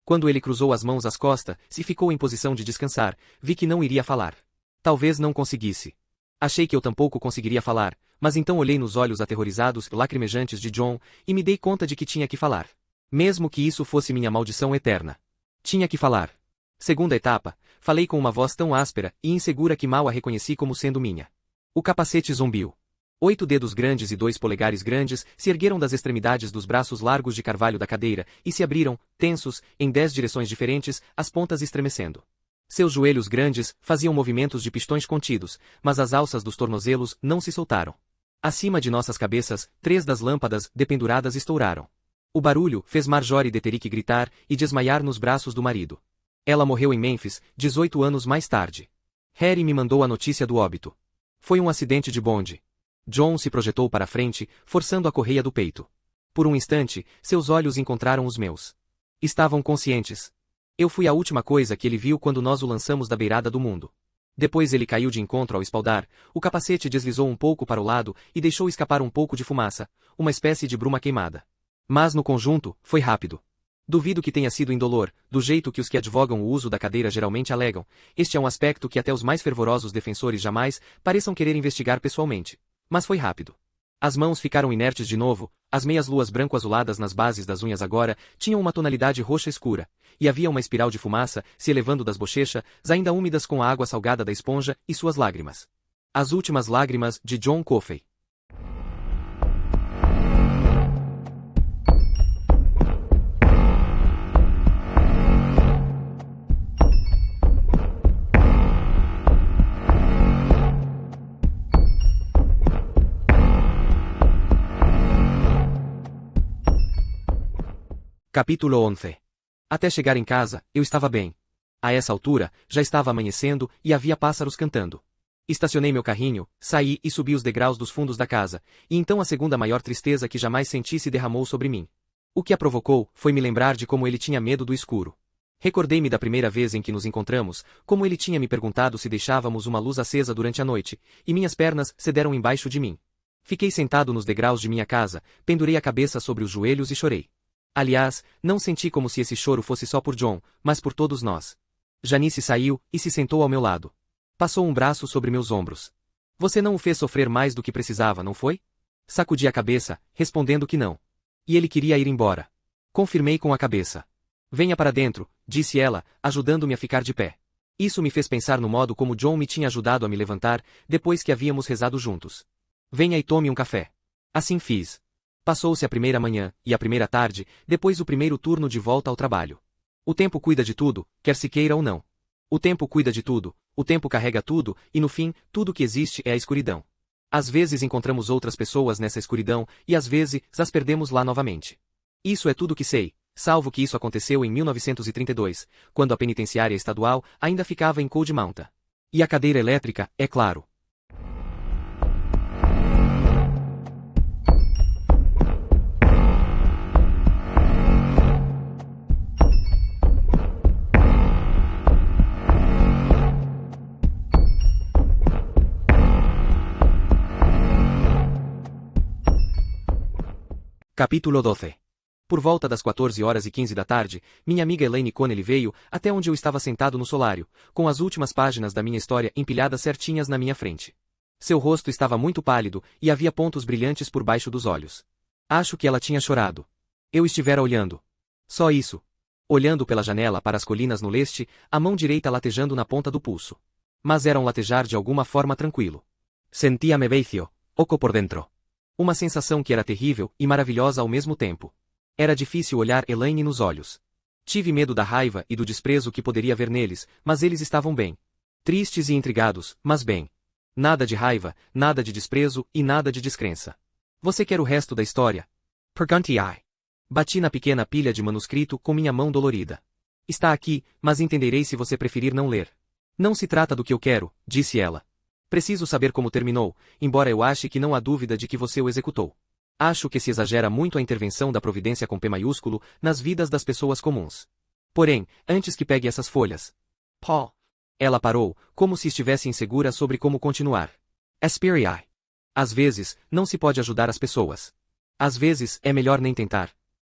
Quando ele cruzou as mãos às costas e ficou em posição de descansar, vi que não iria falar. Talvez não conseguisse. Achei que eu tampouco conseguiria falar, mas então olhei nos olhos aterrorizados e lacrimejantes de John, e me dei conta de que tinha que falar. Mesmo que isso fosse minha maldição eterna. Tinha que falar. Segunda etapa, falei com uma voz tão áspera e insegura que mal a reconheci como sendo minha. O capacete zumbiu. 8 dedos grandes e 2 polegares grandes se ergueram das extremidades dos braços largos de carvalho da cadeira e se abriram, tensos, em 10 direções diferentes, as pontas estremecendo. Seus joelhos grandes faziam movimentos de pistões contidos, mas as alças dos tornozelos não se soltaram. Acima de nossas cabeças, 3 das lâmpadas dependuradas estouraram. O barulho fez Marjorie Deterick gritar e desmaiar nos braços do marido. Ela morreu em Memphis, 18 anos mais tarde. Harry me mandou a notícia do óbito. Foi um acidente de bonde. John se projetou para a frente, forçando a correia do peito. Por um instante, seus olhos encontraram os meus. Estavam conscientes. Eu fui a última coisa que ele viu quando nós o lançamos da beirada do mundo. Depois ele caiu de encontro ao espaldar, o capacete deslizou um pouco para o lado e deixou escapar um pouco de fumaça, uma espécie de bruma queimada. Mas no conjunto, foi rápido. Duvido que tenha sido indolor, do jeito que os que advogam o uso da cadeira geralmente alegam. Este é um aspecto que até os mais fervorosos defensores jamais pareçam querer investigar pessoalmente. Mas foi rápido. As mãos ficaram inertes de novo, as meias-luas branco-azuladas nas bases das unhas agora tinham uma tonalidade roxa escura, e havia uma espiral de fumaça se elevando das bochechas, ainda úmidas com a água salgada da esponja e suas lágrimas. As últimas lágrimas de John Coffey. Capítulo 11. Até chegar em casa, eu estava bem. A essa altura, já estava amanhecendo e havia pássaros cantando. Estacionei meu carrinho, saí e subi os degraus dos fundos da casa, e então a segunda maior tristeza que jamais senti se derramou sobre mim. O que a provocou foi me lembrar de como ele tinha medo do escuro. Recordei-me da primeira vez em que nos encontramos, como ele tinha me perguntado se deixávamos uma luz acesa durante a noite, e minhas pernas cederam embaixo de mim. Fiquei sentado nos degraus de minha casa, pendurei a cabeça sobre os joelhos e chorei. Aliás, não senti como se esse choro fosse só por John, mas por todos nós. Janice saiu e se sentou ao meu lado. Passou um braço sobre meus ombros. Você não o fez sofrer mais do que precisava, não foi? Sacudi a cabeça, respondendo que não. E ele queria ir embora. Confirmei com a cabeça. Venha para dentro, disse ela, ajudando-me a ficar de pé. Isso me fez pensar no modo como John me tinha ajudado a me levantar, depois que havíamos rezado juntos. Venha e tome um café. Assim fiz. Passou-se a primeira manhã, e a primeira tarde, depois o primeiro turno de volta ao trabalho. O tempo cuida de tudo, quer se queira ou não. O tempo cuida de tudo, o tempo carrega tudo, e no fim, tudo que existe é a escuridão. Às vezes encontramos outras pessoas nessa escuridão, e às vezes as perdemos lá novamente. Isso é tudo que sei, salvo que isso aconteceu em 1932, quando a penitenciária estadual ainda ficava em Cold Mountain. E a cadeira elétrica, é claro. Capítulo 12. Por volta das 14h15 da tarde, minha amiga Elaine Connelly veio até onde eu estava sentado no solário, com as últimas páginas da minha história empilhadas certinhas na minha frente. Seu rosto estava muito pálido e havia pontos brilhantes por baixo dos olhos. Acho que ela tinha chorado. Eu estivera olhando. Só isso. Olhando pela janela para as colinas no leste, a mão direita latejando na ponta do pulso. Mas era um latejar de alguma forma tranquilo. Sentia-me vazio, oco por dentro. Uma sensação que era terrível e maravilhosa ao mesmo tempo. Era difícil olhar Elaine nos olhos. Tive medo da raiva e do desprezo que poderia ver neles, mas eles estavam bem. Tristes e intrigados, mas bem. Nada de raiva, nada de desprezo e nada de descrença. Você quer o resto da história? Perguntei. Bati na pequena pilha de manuscrito com minha mão dolorida. Está aqui, mas entenderei se você preferir não ler. Não se trata do que eu quero, disse ela. Preciso saber como terminou, embora eu ache que não há dúvida de que você o executou. Acho que se exagera muito a intervenção da providência com P maiúsculo nas vidas das pessoas comuns. Porém, antes que pegue essas folhas. Paul. Ela parou, como se estivesse insegura sobre como continuar. Espere. Às vezes, não se pode ajudar as pessoas. Às vezes, é melhor nem tentar.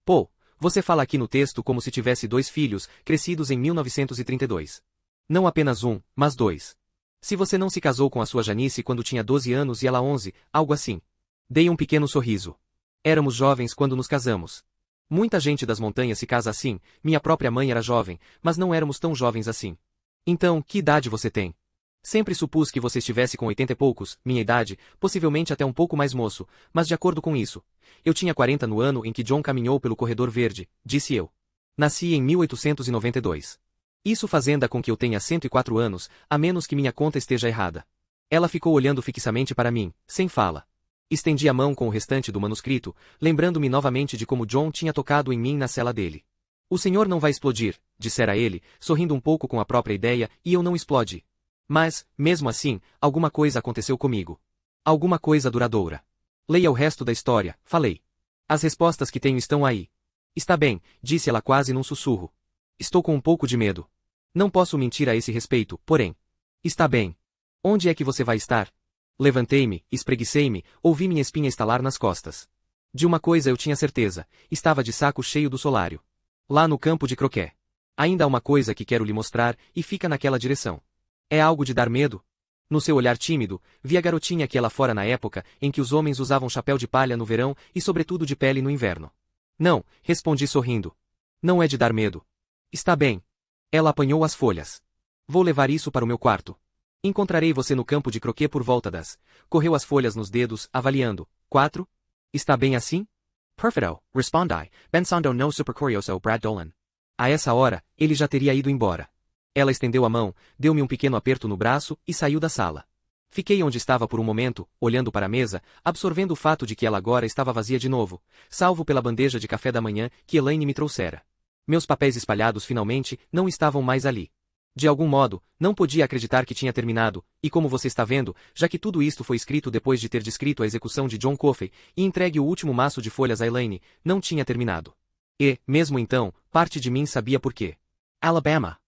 Paul, Você fala aqui no texto como se tivesse 2 filhos, crescidos em 1932. Não apenas um, mas 2. Se você não se casou com a sua Janice quando tinha 12 anos e ela 11, algo assim. Dei um pequeno sorriso. Éramos jovens quando nos casamos. Muita gente das montanhas se casa assim, minha própria mãe era jovem, mas não éramos tão jovens assim. Então, que idade você tem? Sempre supus que você estivesse com 80 e poucos, minha idade, possivelmente até um pouco mais moço, mas de acordo com isso. Eu tinha 40 no ano em que John caminhou pelo corredor verde, disse eu. Nasci em 1892. Isso fazenda com que eu tenha 104 anos, a menos que minha conta esteja errada. Ela ficou olhando fixamente para mim, sem fala. Estendi a mão com o restante do manuscrito, lembrando-me novamente de como John tinha tocado em mim na cela dele. O senhor não vai explodir, dissera ele, sorrindo um pouco com a própria ideia, e eu não explodi. Mas, mesmo assim, alguma coisa aconteceu comigo. Alguma coisa duradoura. Leia o resto da história, falei. As respostas que tenho estão aí. Está bem, disse ela quase num sussurro. Estou com um pouco de medo. Não posso mentir a esse respeito, porém. Está bem. Onde é que você vai estar? Levantei-me, espreguicei-me, ouvi minha espinha estalar nas costas. De uma coisa eu tinha certeza, estava de saco cheio do solário. Lá no campo de croquet. Ainda há uma coisa que quero lhe mostrar, e fica naquela direção. É algo de dar medo? No seu olhar tímido, vi a garotinha que ela fora na época em que os homens usavam chapéu de palha no verão e sobretudo de pele no inverno. Não, respondi sorrindo. Não é de dar medo. Está bem. Ela apanhou as folhas. Vou levar isso para o meu quarto. Encontrarei você no campo de croquet por volta das. Correu as folhas nos dedos, avaliando. 4? Está bem assim? Perfeito, respondi, pensando no super curioso Brad Dolan. A essa hora, ele já teria ido embora. Ela estendeu a mão, deu-me um pequeno aperto no braço e saiu da sala. Fiquei onde estava por um momento, olhando para a mesa, absorvendo o fato de que ela agora estava vazia de novo, salvo pela bandeja de café da manhã que Elaine me trouxera. Meus papéis espalhados finalmente não estavam mais ali. De algum modo, não podia acreditar que tinha terminado, e como você está vendo, já que tudo isto foi escrito depois de ter descrito a execução de John Coffey e entregue o último maço de folhas a Elaine, não tinha terminado. E, mesmo então, parte de mim sabia por quê. Alabama.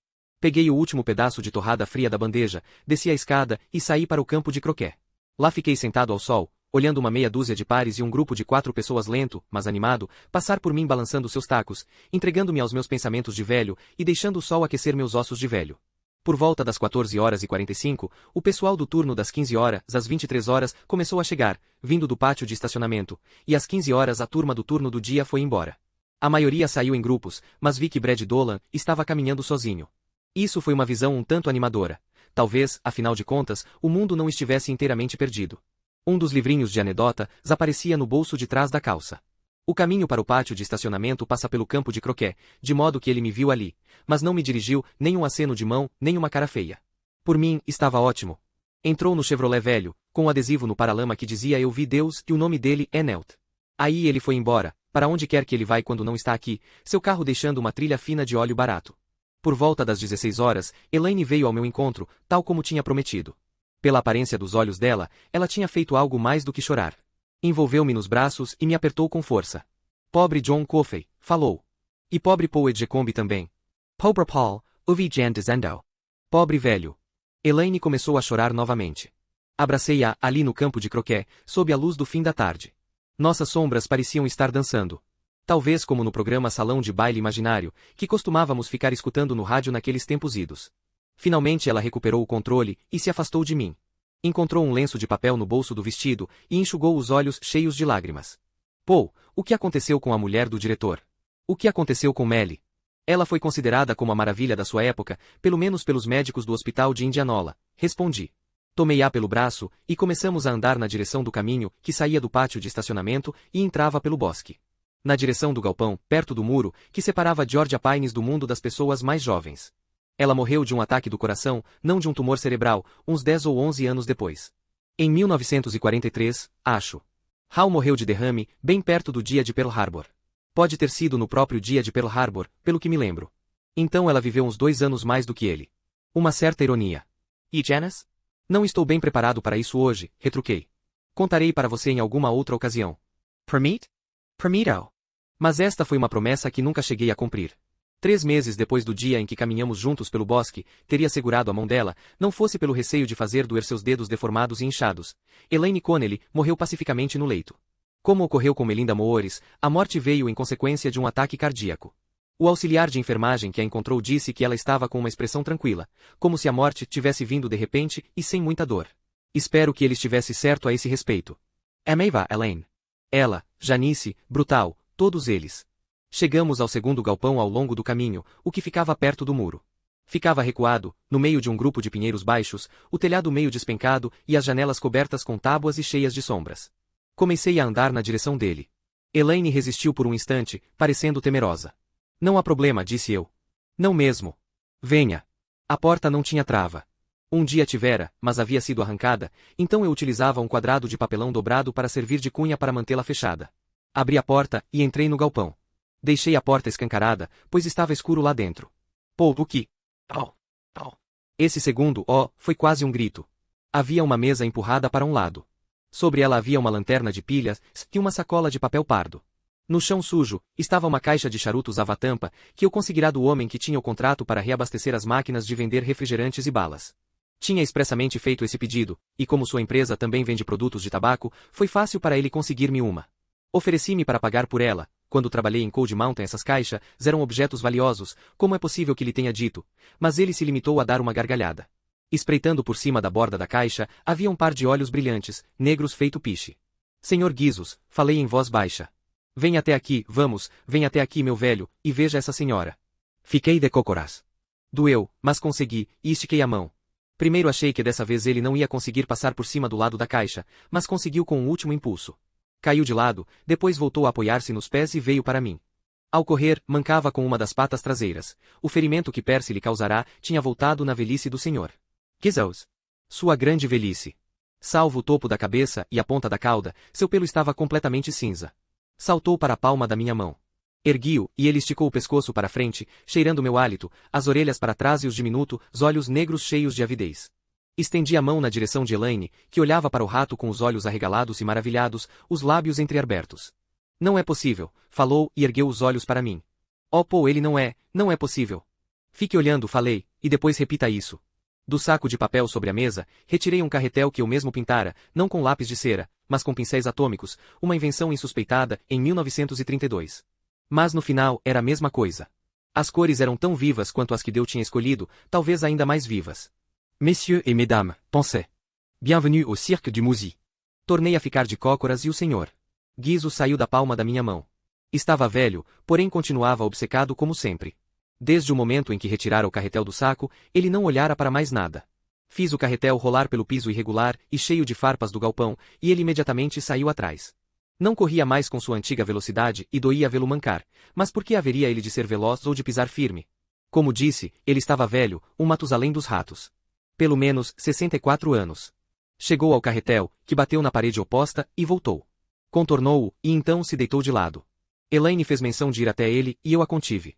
Peguei o último pedaço de torrada fria da bandeja, desci a escada e saí para o campo de croquet. Lá fiquei sentado ao sol, olhando uma meia dúzia de pares e um grupo de 4 pessoas lento, mas animado, passar por mim balançando seus tacos, entregando-me aos meus pensamentos de velho e deixando o sol aquecer meus ossos de velho. Por volta das 14h45, o pessoal do turno das 15 horas às 23 horas começou a chegar, vindo do pátio de estacionamento, e às 15 horas a turma do turno do dia foi embora. A maioria saiu em grupos, mas vi que Brad Dolan estava caminhando sozinho. Isso foi uma visão um tanto animadora. Talvez, afinal de contas, o mundo não estivesse inteiramente perdido. Um dos livrinhos de anedotas aparecia no bolso de trás da calça. O caminho para o pátio de estacionamento passa pelo campo de croquet, de modo que ele me viu ali, mas não me dirigiu nem um aceno de mão, nem uma cara feia. Por mim, estava ótimo. Entrou no Chevrolet velho, com um adesivo no paralama que dizia eu vi Deus e o nome dele é Nelt. Aí ele foi embora, para onde quer que ele vai quando não está aqui, seu carro deixando uma trilha fina de óleo barato. Por volta das 16 horas, Elaine veio ao meu encontro, tal como tinha prometido. Pela aparência dos olhos dela, ela tinha feito algo mais do que chorar. Envolveu-me nos braços e me apertou com força. Pobre John Coffey, falou. E pobre Paul Edgecombe também. Pobre Paul, ouvi Jan dizendo. Pobre velho. Elaine começou a chorar novamente. Abracei-a ali no campo de croquet, sob a luz do fim da tarde. Nossas sombras pareciam estar dançando. Talvez como no programa Salão de Baile Imaginário, que costumávamos ficar escutando no rádio naqueles tempos idos. Finalmente ela recuperou o controle e se afastou de mim. Encontrou um lenço de papel no bolso do vestido e enxugou os olhos cheios de lágrimas. Paul, o que aconteceu com a mulher do diretor? O que aconteceu com Melly? Ela foi considerada como a maravilha da sua época, pelo menos pelos médicos do hospital de Indianola, respondi. Tomei-a pelo braço e começamos a andar na direção do caminho que saía do pátio de estacionamento e entrava pelo bosque. Na direção do galpão, perto do muro, que separava Georgia Pines do mundo das pessoas mais jovens. Ela morreu de um ataque do coração, não de um tumor cerebral, uns 10 ou 11 anos depois. Em 1943, acho. Hal morreu de derrame, bem perto do dia de Pearl Harbor. Pode ter sido no próprio dia de Pearl Harbor, pelo que me lembro. Então ela viveu uns 2 anos mais do que ele. Uma certa ironia. E Janice? Não estou bem preparado para isso hoje, retruquei. Contarei para você em alguma outra ocasião. Permite? Permito. Mas esta foi uma promessa que nunca cheguei a cumprir. 3 meses depois do dia em que caminhamos juntos pelo bosque, teria segurado a mão dela, não fosse pelo receio de fazer doer seus dedos deformados e inchados. Elaine Connelly morreu pacificamente no leito. Como ocorreu com Melinda Moores, a morte veio em consequência de um ataque cardíaco. O auxiliar de enfermagem que a encontrou disse que ela estava com uma expressão tranquila, como se a morte tivesse vindo de repente e sem muita dor. Espero que ele estivesse certo a esse respeito. Amava Elaine. Ela, Janice, Brutal, todos eles. Chegamos ao segundo galpão ao longo do caminho, o que ficava perto do muro. Ficava recuado, no meio de um grupo de pinheiros baixos, o telhado meio despencado e as janelas cobertas com tábuas e cheias de sombras. Comecei a andar na direção dele. Elaine resistiu por um instante, parecendo temerosa. Não há problema, disse eu. Não mesmo. Venha. A porta não tinha trava. Um dia tivera, mas havia sido arrancada, então eu utilizava um quadrado de papelão dobrado para servir de cunha para mantê-la fechada. Abri a porta e entrei no galpão. Deixei a porta escancarada, pois estava escuro lá dentro. Pô, o que? Esse segundo, foi quase um grito. Havia uma mesa empurrada para um lado. Sobre ela havia uma lanterna de pilhas e uma sacola de papel pardo. No chão sujo, estava uma caixa de charutos ava-tampa, que eu conseguira do homem que tinha o contrato para reabastecer as máquinas de vender refrigerantes e balas. Tinha expressamente feito esse pedido, e como sua empresa também vende produtos de tabaco, foi fácil para ele conseguir-me uma. Ofereci-me para pagar por ela. Quando trabalhei em Cold Mountain essas caixas eram objetos valiosos, como é possível que lhe tenha dito, mas ele se limitou a dar uma gargalhada. Espreitando por cima da borda da caixa, havia um par de olhos brilhantes, negros feito piche. Senhor Guizos, falei em voz baixa. Vem até aqui, vamos, vem até aqui meu velho, e veja essa senhora. Fiquei de cócoras. Doeu, mas consegui, e estiquei a mão. Primeiro achei que dessa vez ele não ia conseguir passar por cima do lado da caixa, mas conseguiu com um último impulso. Caiu de lado, depois voltou a apoiar-se nos pés e veio para mim. Ao correr, mancava com uma das patas traseiras. O ferimento que Percy lhe causará tinha voltado na velhice do senhor. Gizzos. Sua grande velhice. Salvo o topo da cabeça e a ponta da cauda, seu pelo estava completamente cinza. Saltou para a palma da minha mão. Ergui-o, e ele esticou o pescoço para frente, cheirando meu hálito, as orelhas para trás e os diminutos, olhos negros cheios de avidez. Estendi a mão na direção de Elaine, que olhava para o rato com os olhos arregalados e maravilhados, os lábios entreabertos. Não é possível, falou e ergueu os olhos para mim. Pô, ele não é possível. Fique olhando, falei, e depois repita isso. Do saco de papel sobre a mesa, retirei um carretel que eu mesmo pintara, não com lápis de cera, mas com pincéis atômicos, uma invenção insuspeitada, em 1932. Mas no final, era a mesma coisa. As cores eram tão vivas quanto as que Deus tinha escolhido, talvez ainda mais vivas. Messieurs et mesdames, pensais. Bienvenue au cirque du Musi. Tornei a ficar de cócoras e o senhor Guizos saiu da palma da minha mão. Estava velho, porém continuava obcecado como sempre. Desde o momento em que retirara o carretel do saco, ele não olhara para mais nada. Fiz o carretel rolar pelo piso irregular e cheio de farpas do galpão, e ele imediatamente saiu atrás. Não corria mais com sua antiga velocidade e doía vê-lo mancar, mas por que haveria ele de ser veloz ou de pisar firme? Como disse, ele estava velho, um Matusalém dos ratos. Pelo menos 64 anos. Chegou ao carretel, que bateu na parede oposta, e voltou. Contornou-o, e então se deitou de lado. Elaine fez menção de ir até ele, e eu a contive.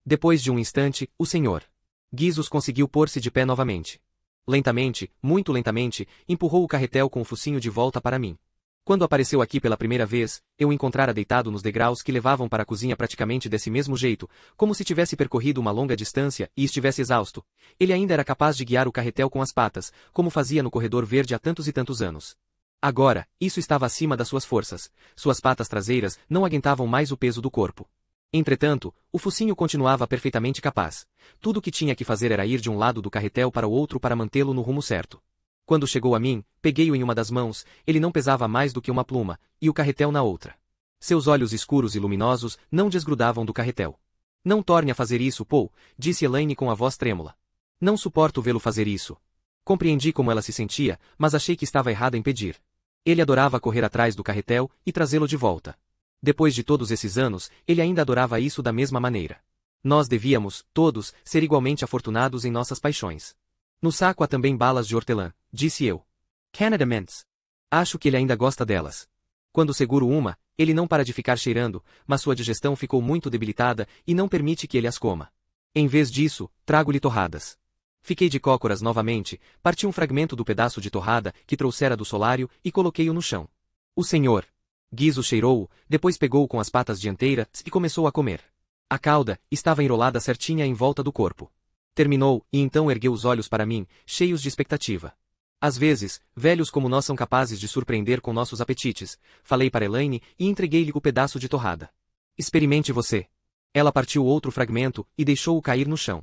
Depois de um instante, o senhor Guizos conseguiu pôr-se de pé novamente. Lentamente, muito lentamente, empurrou o carretel com o focinho de volta para mim. Quando apareceu aqui pela primeira vez, eu o encontrara deitado nos degraus que levavam para a cozinha praticamente desse mesmo jeito, como se tivesse percorrido uma longa distância e estivesse exausto. Ele ainda era capaz de guiar o carretel com as patas, como fazia no corredor verde há tantos e tantos anos. Agora, isso estava acima das suas forças. Suas patas traseiras não aguentavam mais o peso do corpo. Entretanto, o focinho continuava perfeitamente capaz. Tudo o que tinha que fazer era ir de um lado do carretel para o outro para mantê-lo no rumo certo. Quando chegou a mim, peguei-o em uma das mãos, ele não pesava mais do que uma pluma, e o carretel na outra. Seus olhos escuros e luminosos não desgrudavam do carretel. Não torne a fazer isso, Paul, disse Elaine com a voz trêmula. Não suporto vê-lo fazer isso. Compreendi como ela se sentia, mas achei que estava errada em pedir. Ele adorava correr atrás do carretel e trazê-lo de volta. Depois de todos esses anos, ele ainda adorava isso da mesma maneira. Nós devíamos, todos, ser igualmente afortunados em nossas paixões. No saco há também balas de hortelã, disse eu. Canada Mints. Acho que ele ainda gosta delas. Quando seguro uma, ele não para de ficar cheirando, mas sua digestão ficou muito debilitada e não permite que ele as coma. Em vez disso, trago-lhe torradas. Fiquei de cócoras novamente, parti um fragmento do pedaço de torrada que trouxera do solário e coloquei-o no chão. O senhor Guizos cheirou-o, depois pegou-o com as patas dianteiras e começou a comer. A cauda estava enrolada certinha em volta do corpo. Terminou, e então ergueu os olhos para mim, cheios de expectativa. Às vezes, velhos como nós são capazes de surpreender com nossos apetites, falei para Elaine e entreguei-lhe o pedaço de torrada. Experimente você. Ela partiu outro fragmento e deixou-o cair no chão.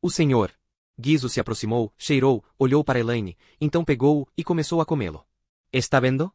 O senhor. Gizos se aproximou, cheirou, olhou para Elaine, então pegou-o e começou a comê-lo. Está vendo?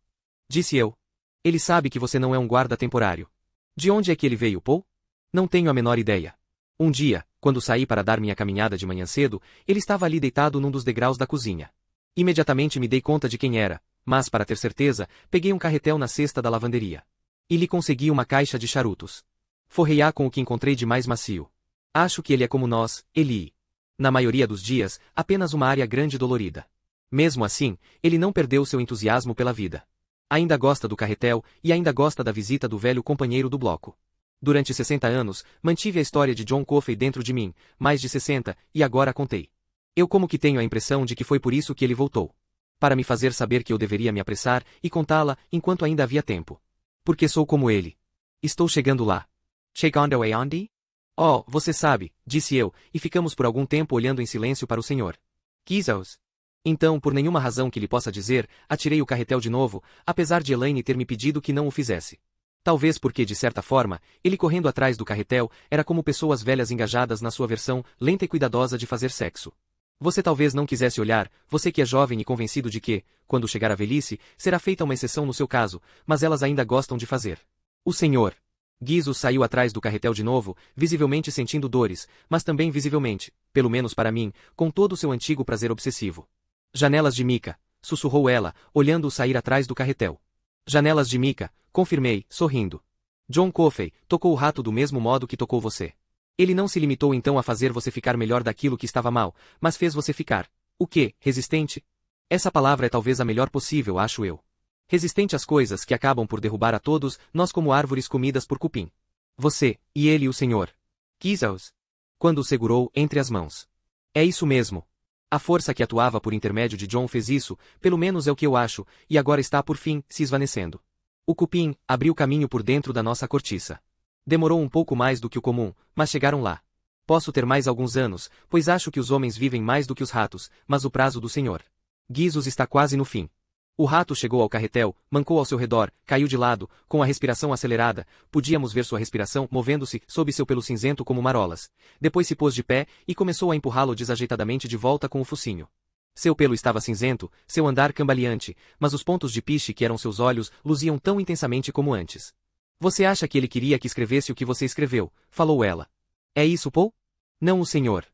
Disse eu. Ele sabe que você não é um guarda temporário. De onde é que ele veio, Paul? Não tenho a menor ideia. Um dia, quando saí para dar minha caminhada de manhã cedo, ele estava ali deitado num dos degraus da cozinha. Imediatamente me dei conta de quem era, mas para ter certeza, peguei um carretel na cesta da lavanderia. E lhe consegui uma caixa de charutos. Forrei-a com o que encontrei de mais macio. Acho que ele é como nós, Eli. Na maioria dos dias, apenas uma área grande e dolorida. Mesmo assim, ele não perdeu seu entusiasmo pela vida. Ainda gosta do carretel e ainda gosta da visita do velho companheiro do bloco. Durante 60 anos, mantive a história de John Coffey dentro de mim, mais de 60, e agora a contei. Eu como que tenho a impressão de que foi por isso que ele voltou. Para me fazer saber que eu deveria me apressar e contá-la enquanto ainda havia tempo. Porque sou como ele. Estou chegando lá. Shake on the way, Andy? Oh, você sabe, disse eu, e ficamos por algum tempo olhando em silêncio para o senhor. Gizos. Então, por nenhuma razão que lhe possa dizer, atirei o carretel de novo, apesar de Elaine ter me pedido que não o fizesse. Talvez porque, de certa forma, ele correndo atrás do carretel era como pessoas velhas engajadas na sua versão lenta e cuidadosa de fazer sexo. Você talvez não quisesse olhar, você que é jovem e convencido de que, quando chegar a velhice, será feita uma exceção no seu caso, mas elas ainda gostam de fazer. O senhor. Gizos saiu atrás do carretel de novo, visivelmente sentindo dores, mas também visivelmente, pelo menos para mim, com todo o seu antigo prazer obsessivo. Janelas de mica, sussurrou ela, olhando-o sair atrás do carretel. Janelas de mica, confirmei, sorrindo. John Coffey tocou o rato do mesmo modo que tocou você. Ele não se limitou então a fazer você ficar melhor daquilo que estava mal, mas fez você ficar, o quê, resistente? Essa palavra é talvez a melhor possível, acho eu. Resistente às coisas que acabam por derrubar a todos, nós como árvores comidas por cupim. Você, e ele e o senhor. Gizos. Quando o segurou entre as mãos. É isso mesmo. A força que atuava por intermédio de John fez isso, pelo menos é o que eu acho, e agora está por fim, se esvanecendo. O cupim abriu caminho por dentro da nossa cortiça. Demorou um pouco mais do que o comum, mas chegaram lá. Posso ter mais alguns anos, pois acho que os homens vivem mais do que os ratos, mas o prazo do senhor. Gizos está quase no fim. O rato chegou ao carretel, mancou ao seu redor, caiu de lado, com a respiração acelerada, podíamos ver sua respiração movendo-se sob seu pelo cinzento como marolas. Depois se pôs de pé e começou a empurrá-lo desajeitadamente de volta com o focinho. Seu pelo estava cinzento, seu andar cambaleante, mas os pontos de piche que eram seus olhos luziam tão intensamente como antes. Você acha que ele queria que escrevesse o que você escreveu? Falou ela. É isso, Paul? Não o senhor.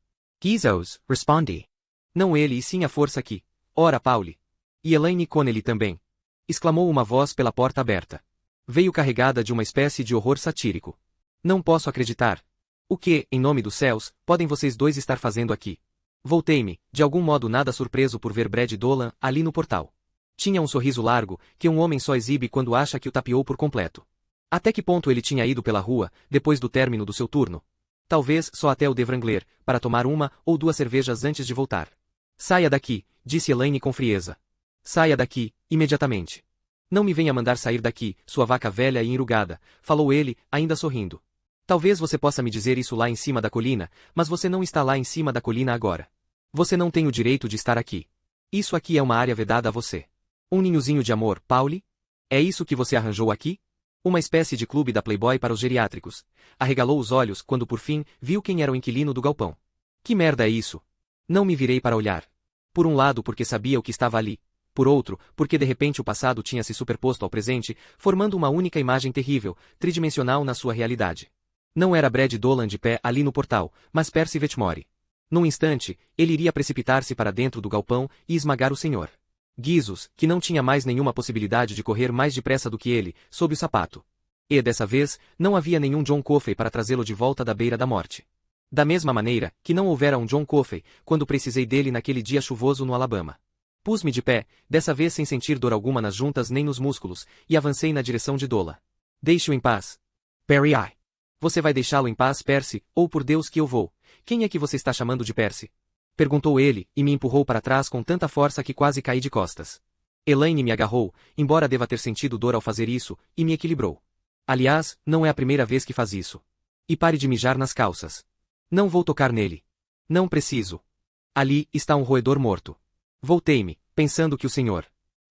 Gizos, respondi. Não ele e sim a força que... Ora, Pauli. E Elaine Connelly também. Exclamou uma voz pela porta aberta. Veio carregada de uma espécie de horror satírico. Não posso acreditar. O que, em nome dos céus, podem vocês dois estar fazendo aqui? Voltei-me, de algum modo nada surpreso por ver Brad Dolan ali no portal. Tinha um sorriso largo, que um homem só exibe quando acha que o tapeou por completo. Até que ponto ele tinha ido pela rua, depois do término do seu turno? Talvez só até o de Wrangler, para tomar uma ou duas cervejas antes de voltar. Saia daqui, disse Elaine com frieza. Saia daqui, imediatamente. Não me venha mandar sair daqui, sua vaca velha e enrugada, falou ele, ainda sorrindo. Talvez você possa me dizer isso lá em cima da colina, mas você não está lá em cima da colina agora. Você não tem o direito de estar aqui. Isso aqui é uma área vedada a você. Um ninhozinho de amor, Pauli? É isso que você arranjou aqui? Uma espécie de clube da Playboy para os geriátricos. Arregalou os olhos quando por fim viu quem era o inquilino do galpão. Que merda é isso? Não me virei para olhar. Por um lado porque sabia o que estava ali. Por outro, porque de repente o passado tinha se superposto ao presente, formando uma única imagem terrível, tridimensional na sua realidade. Não era Brad Dolan de pé ali no portal, mas Percy Vetmore. Num instante, ele iria precipitar-se para dentro do galpão e esmagar o senhor. Gizos, que não tinha mais nenhuma possibilidade de correr mais depressa do que ele, sob o sapato. E, dessa vez, não havia nenhum John Coffey para trazê-lo de volta da beira da morte. Da mesma maneira que não houvera um John Coffey, quando precisei dele naquele dia chuvoso no Alabama. Pus-me de pé, dessa vez sem sentir dor alguma nas juntas nem nos músculos, e avancei na direção de Dola. Deixe-o em paz. Perry I. Você vai deixá-lo em paz, Percy, ou por Deus que eu vou. Quem é que você está chamando de Percy? Perguntou ele, e me empurrou para trás com tanta força que quase caí de costas. Elaine me agarrou, embora deva ter sentido dor ao fazer isso, e me equilibrou. Aliás, não é a primeira vez que faz isso. E pare de mijar nas calças. Não vou tocar nele. Não preciso. Ali está um roedor morto. Voltei-me, pensando que o Sr.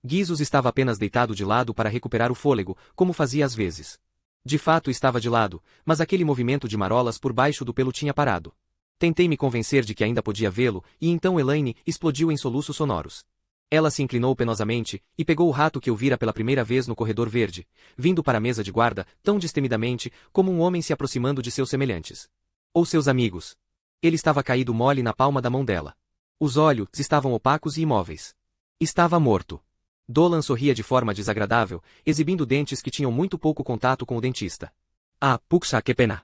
Gizos estava apenas deitado de lado para recuperar o fôlego, como fazia às vezes. De fato estava de lado, mas aquele movimento de marolas por baixo do pelo tinha parado. Tentei me convencer de que ainda podia vê-lo, e então Elaine explodiu em soluços sonoros. Ela se inclinou penosamente, e pegou o rato que eu vira pela primeira vez no corredor verde, vindo para a mesa de guarda, tão destemidamente, como um homem se aproximando de seus semelhantes. Ou seus amigos. Ele estava caído mole na palma da mão dela. Os olhos estavam opacos e imóveis. Estava morto. Dolan sorria de forma desagradável, exibindo dentes que tinham muito pouco contato com o dentista. Ah, puxa, que pena!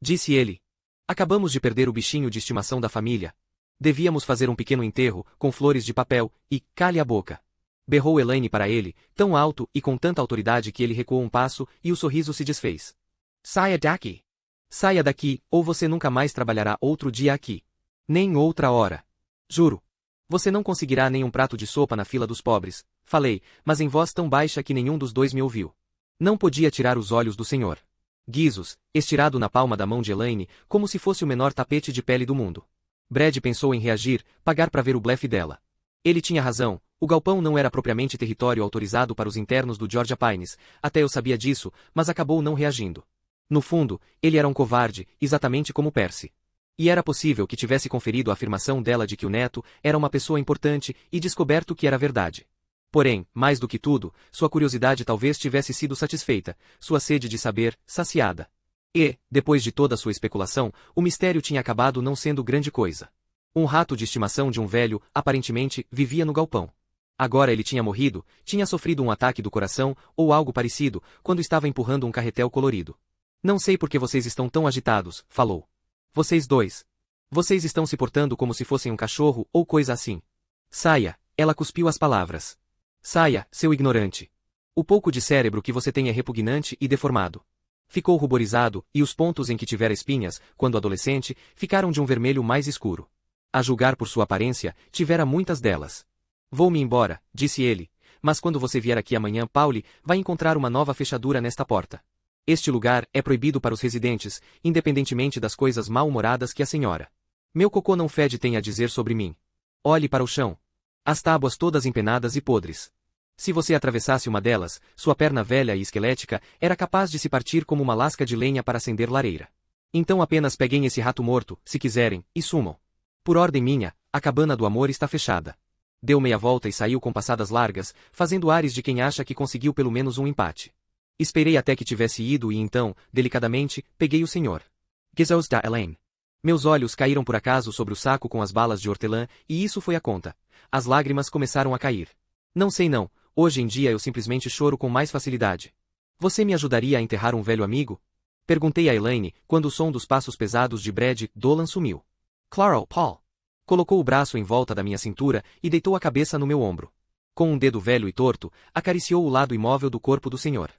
Disse ele. Acabamos de perder o bichinho de estimação da família. Devíamos fazer um pequeno enterro, com flores de papel, e cale a boca. Berrou Elaine para ele, tão alto e com tanta autoridade que ele recuou um passo, e o sorriso se desfez. Saia daqui! Saia daqui, ou você nunca mais trabalhará outro dia aqui. Nem outra hora. Juro. Você não conseguirá nem um prato de sopa na fila dos pobres, falei, mas em voz tão baixa que nenhum dos dois me ouviu. Não podia tirar os olhos do senhor Gizos, estirado na palma da mão de Elaine, como se fosse o menor tapete de pele do mundo. Brad pensou em reagir, pagar para ver o blefe dela. Ele tinha razão, o galpão não era propriamente território autorizado para os internos do Georgia Pines, até eu sabia disso, mas acabou não reagindo. No fundo, ele era um covarde, exatamente como Percy. E era possível que tivesse conferido a afirmação dela de que o neto era uma pessoa importante e descoberto que era verdade. Porém, mais do que tudo, sua curiosidade talvez tivesse sido satisfeita, sua sede de saber, saciada. E, depois de toda a sua especulação, o mistério tinha acabado não sendo grande coisa. Um rato de estimação de um velho, aparentemente, vivia no galpão. Agora ele tinha morrido, tinha sofrido um ataque do coração, ou algo parecido, quando estava empurrando um carretel colorido. Não sei por que vocês estão tão agitados, falou. Vocês dois. Vocês estão se portando como se fossem um cachorro ou coisa assim. Saia, ela cuspiu as palavras. Saia, seu ignorante. O pouco de cérebro que você tem é repugnante e deformado. Ficou ruborizado, e os pontos em que tivera espinhas, quando adolescente, ficaram de um vermelho mais escuro. A julgar por sua aparência, tivera muitas delas. Vou-me embora, disse ele, mas quando você vier aqui amanhã, Pauli, vai encontrar uma nova fechadura nesta porta. Este lugar é proibido para os residentes, independentemente das coisas mal-humoradas que a senhora. Meu cocô não fede tem a dizer sobre mim. Olhe para o chão. As tábuas todas empenadas e podres. Se você atravessasse uma delas, sua perna velha e esquelética era capaz de se partir como uma lasca de lenha para acender lareira. Então apenas peguem esse rato morto, se quiserem, e sumam. Por ordem minha, a cabana do amor está fechada. Deu meia volta e saiu com passadas largas, fazendo ares de quem acha que conseguiu pelo menos um empate. Esperei até que tivesse ido e então, delicadamente, peguei o senhor Gizos da Elaine. Meus olhos caíram por acaso sobre o saco com as balas de hortelã, e isso foi a conta. As lágrimas começaram a cair. Não sei não, hoje em dia eu simplesmente choro com mais facilidade. Você me ajudaria a enterrar um velho amigo? Perguntei a Elaine, quando o som dos passos pesados de Brad Dolan sumiu. Claro, Paul. Colocou o braço em volta da minha cintura e deitou a cabeça no meu ombro. Com um dedo velho e torto, acariciou o lado imóvel do corpo do senhor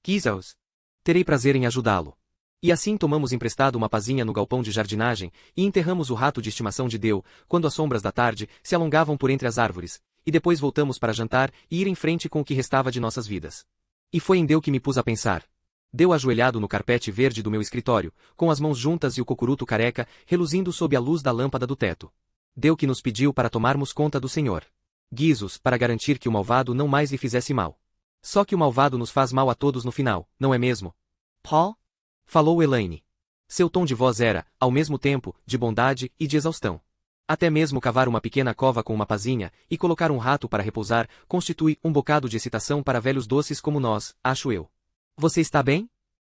Gizos. Terei prazer em ajudá-lo. E assim tomamos emprestado uma pazinha no galpão de jardinagem, e enterramos o rato de estimação de Deu, quando as sombras da tarde se alongavam por entre as árvores, e depois voltamos para jantar e ir em frente com o que restava de nossas vidas. E foi em Deu que me pus a pensar. Deu ajoelhado no carpete verde do meu escritório, com as mãos juntas e o cocuruto careca, reluzindo sob a luz da lâmpada do teto. Deu que nos pediu para tomarmos conta do senhor Gizos, para garantir que o malvado não mais lhe fizesse mal. Só que o malvado nos faz mal a todos no final, não é mesmo? Paul? Falou Elaine. Seu tom de voz era, ao mesmo tempo, de bondade e de exaustão. Até mesmo cavar uma pequena cova com uma pazinha, e colocar um rato para repousar, constitui um bocado de excitação para velhos doces como nós, acho eu. Você está bem?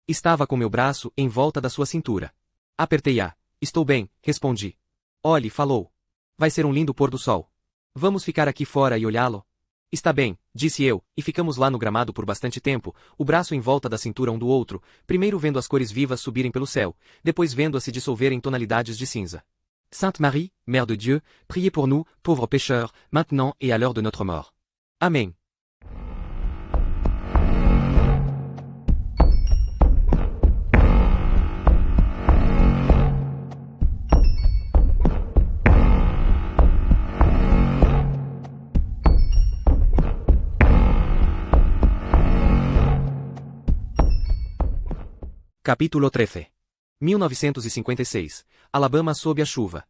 Estava com meu braço em volta da sua cintura. Apertei-a. Estou bem, respondi. Olhe, falou. Vai ser um lindo pôr do sol. Vamos ficar aqui fora e olhá-lo? Está bem, disse eu, e ficamos lá no gramado por bastante tempo, o braço em volta da cintura um do outro, primeiro vendo as cores vivas subirem pelo céu, depois vendo-as se dissolver em tonalidades de cinza. Sainte Marie, Mère de Dieu, priez pour nous, pauvres pécheurs, maintenant et à l'heure de notre mort. Amém. Capítulo 13. 1956. Alabama sob a chuva.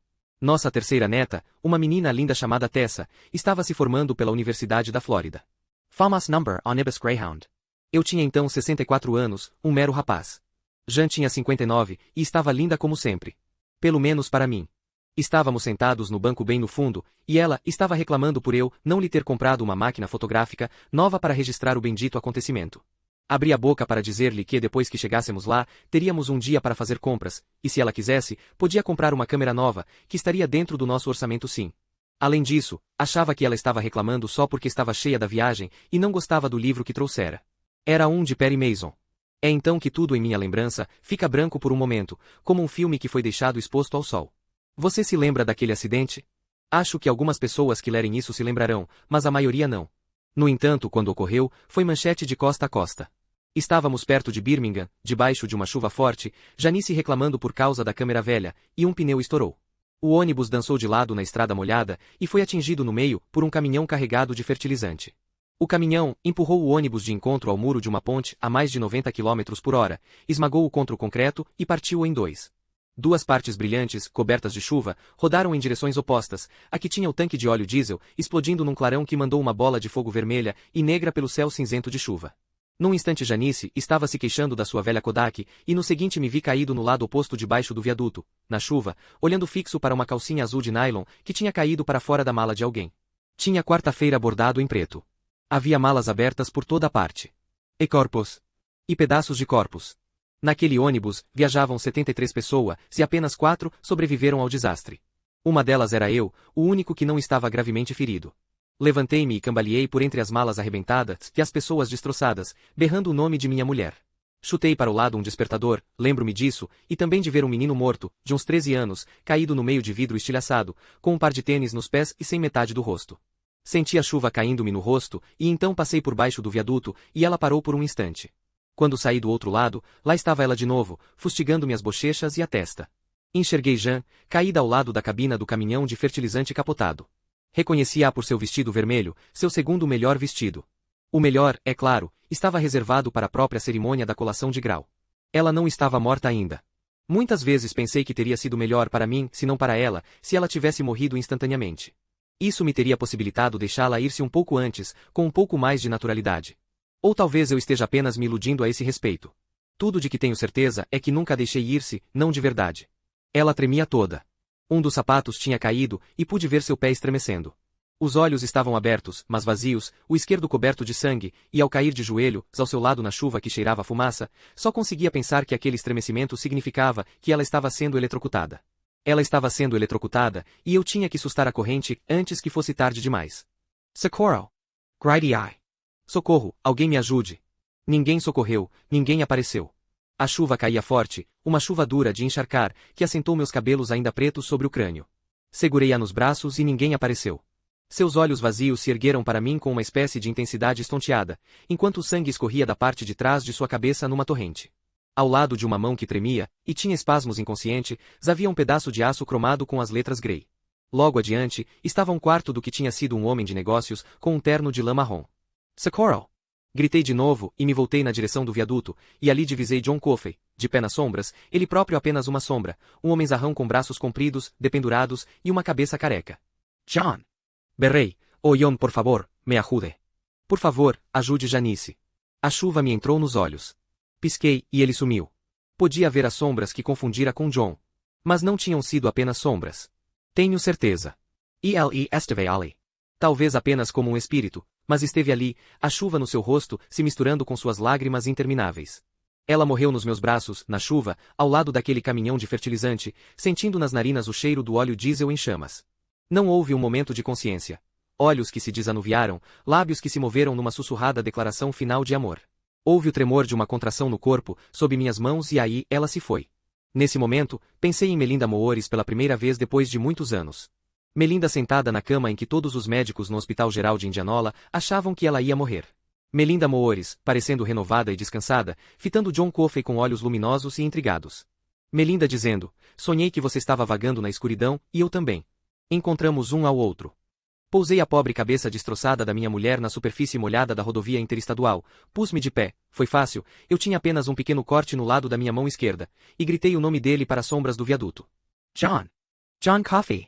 Nossa terceira neta, uma menina linda chamada Tessa, estava se formando pela Universidade da Flórida. Famous number on Ibis Greyhound. Eu tinha então 64 anos, um mero rapaz. Jean tinha 59, e estava linda como sempre. Pelo menos para mim. Estávamos sentados no banco bem no fundo, e ela estava reclamando por eu não lhe ter comprado uma máquina fotográfica nova para registrar o bendito acontecimento. Abri a boca para dizer-lhe que depois que chegássemos lá, teríamos um dia para fazer compras, e se ela quisesse, podia comprar uma câmera nova, que estaria dentro do nosso orçamento sim. Além disso, achava que ela estava reclamando só porque estava cheia da viagem e não gostava do livro que trouxera. Era um de Perry Mason. É então que tudo em minha lembrança fica branco por um momento, como um filme que foi deixado exposto ao sol. Você se lembra daquele acidente? Acho que algumas pessoas que lerem isso se lembrarão, mas a maioria não. No entanto, quando ocorreu, foi manchete de costa a costa. Estávamos perto de Birmingham, debaixo de uma chuva forte, Janice reclamando por causa da câmera velha, e um pneu estourou. O ônibus dançou de lado na estrada molhada e foi atingido no meio por um caminhão carregado de fertilizante. O caminhão empurrou o ônibus de encontro ao muro de uma ponte a mais de 90 km por hora, esmagou-o contra o concreto e partiu-o em dois. Duas partes brilhantes, cobertas de chuva, rodaram em direções opostas, a que tinha o tanque de óleo diesel, explodindo num clarão que mandou uma bola de fogo vermelha e negra pelo céu cinzento de chuva. Num instante Janice estava se queixando da sua velha Kodak, e no seguinte me vi caído no lado oposto debaixo do viaduto, na chuva, olhando fixo para uma calcinha azul de nylon que tinha caído para fora da mala de alguém. Tinha quarta-feira bordado em preto. Havia malas abertas por toda a parte. E corpos. E pedaços de corpos. Naquele ônibus, viajavam 73 pessoas, e apenas 4 sobreviveram ao desastre. Uma delas era eu, o único que não estava gravemente ferido. Levantei-me e cambaleei por entre as malas arrebentadas e as pessoas destroçadas, berrando o nome de minha mulher. Chutei para o lado um despertador, lembro-me disso, e também de ver um menino morto, de uns 13 anos, caído no meio de vidro estilhaçado, com um par de tênis nos pés e sem metade do rosto. Senti a chuva caindo-me no rosto, e então passei por baixo do viaduto, e ela parou por um instante. Quando saí do outro lado, lá estava ela de novo, fustigando-me as bochechas e a testa. Enxerguei Jean, caída ao lado da cabina do caminhão de fertilizante capotado. Reconheci-a por seu vestido vermelho, seu segundo melhor vestido. O melhor, é claro, estava reservado para a própria cerimônia da colação de grau. Ela não estava morta ainda. Muitas vezes pensei que teria sido melhor para mim, se não para ela, se ela tivesse morrido instantaneamente. Isso me teria possibilitado deixá-la ir-se um pouco antes, com um pouco mais de naturalidade. Ou talvez eu esteja apenas me iludindo a esse respeito. Tudo de que tenho certeza é que nunca a deixei ir-se, não de verdade. Ela tremia toda. Um dos sapatos tinha caído, e pude ver seu pé estremecendo. Os olhos estavam abertos, mas vazios, o esquerdo coberto de sangue, e ao cair de joelho, ao seu lado na chuva que cheirava a fumaça, só conseguia pensar que aquele estremecimento significava que ela estava sendo eletrocutada. Ela estava sendo eletrocutada, e eu tinha que sustar a corrente antes que fosse tarde demais. Socorro! Cried I. Socorro, alguém me ajude. Ninguém socorreu, ninguém apareceu. A chuva caía forte, uma chuva dura de encharcar, que assentou meus cabelos ainda pretos sobre o crânio. Segurei-a nos braços e ninguém apareceu. Seus olhos vazios se ergueram para mim com uma espécie de intensidade estonteada, enquanto o sangue escorria da parte de trás de sua cabeça numa torrente. Ao lado de uma mão que tremia, e tinha espasmos inconsciente, havia um pedaço de aço cromado com as letras Grey. Logo adiante, estava um quarto do que tinha sido um homem de negócios, com um terno de lã marrom. Socorro! Gritei de novo, e me voltei na direção do viaduto, e ali divisei John Coffey, de pé nas sombras, ele próprio apenas uma sombra, um homenzarrão com braços compridos, dependurados, e uma cabeça careca. John! Berrei, oh John, por favor, me ajude. Por favor, ajude Janice. A chuva me entrou nos olhos. Pisquei, e ele sumiu. Podia ver as sombras que confundira com John. Mas não tinham sido apenas sombras. Tenho certeza. Ele esteve ali. Talvez apenas como um espírito, mas esteve ali, a chuva no seu rosto se misturando com suas lágrimas intermináveis. Ela morreu nos meus braços, na chuva, ao lado daquele caminhão de fertilizante, sentindo nas narinas o cheiro do óleo diesel em chamas. Não houve um momento de consciência. Olhos que se desanuviaram, lábios que se moveram numa sussurrada declaração final de amor. Houve o tremor de uma contração no corpo, sob minhas mãos e aí ela se foi. Nesse momento, pensei em Melinda Moores pela primeira vez depois de muitos anos. Melinda sentada na cama em que todos os médicos no Hospital Geral de Indianola achavam que ela ia morrer. Melinda Moores, parecendo renovada e descansada, fitando John Coffey com olhos luminosos e intrigados. Melinda dizendo, sonhei que você estava vagando na escuridão, e eu também. Encontramos um ao outro. Pousei a pobre cabeça destroçada da minha mulher na superfície molhada da rodovia interestadual, pus-me de pé, foi fácil, eu tinha apenas um pequeno corte no lado da minha mão esquerda, e gritei o nome dele para as sombras do viaduto. John! John Coffey!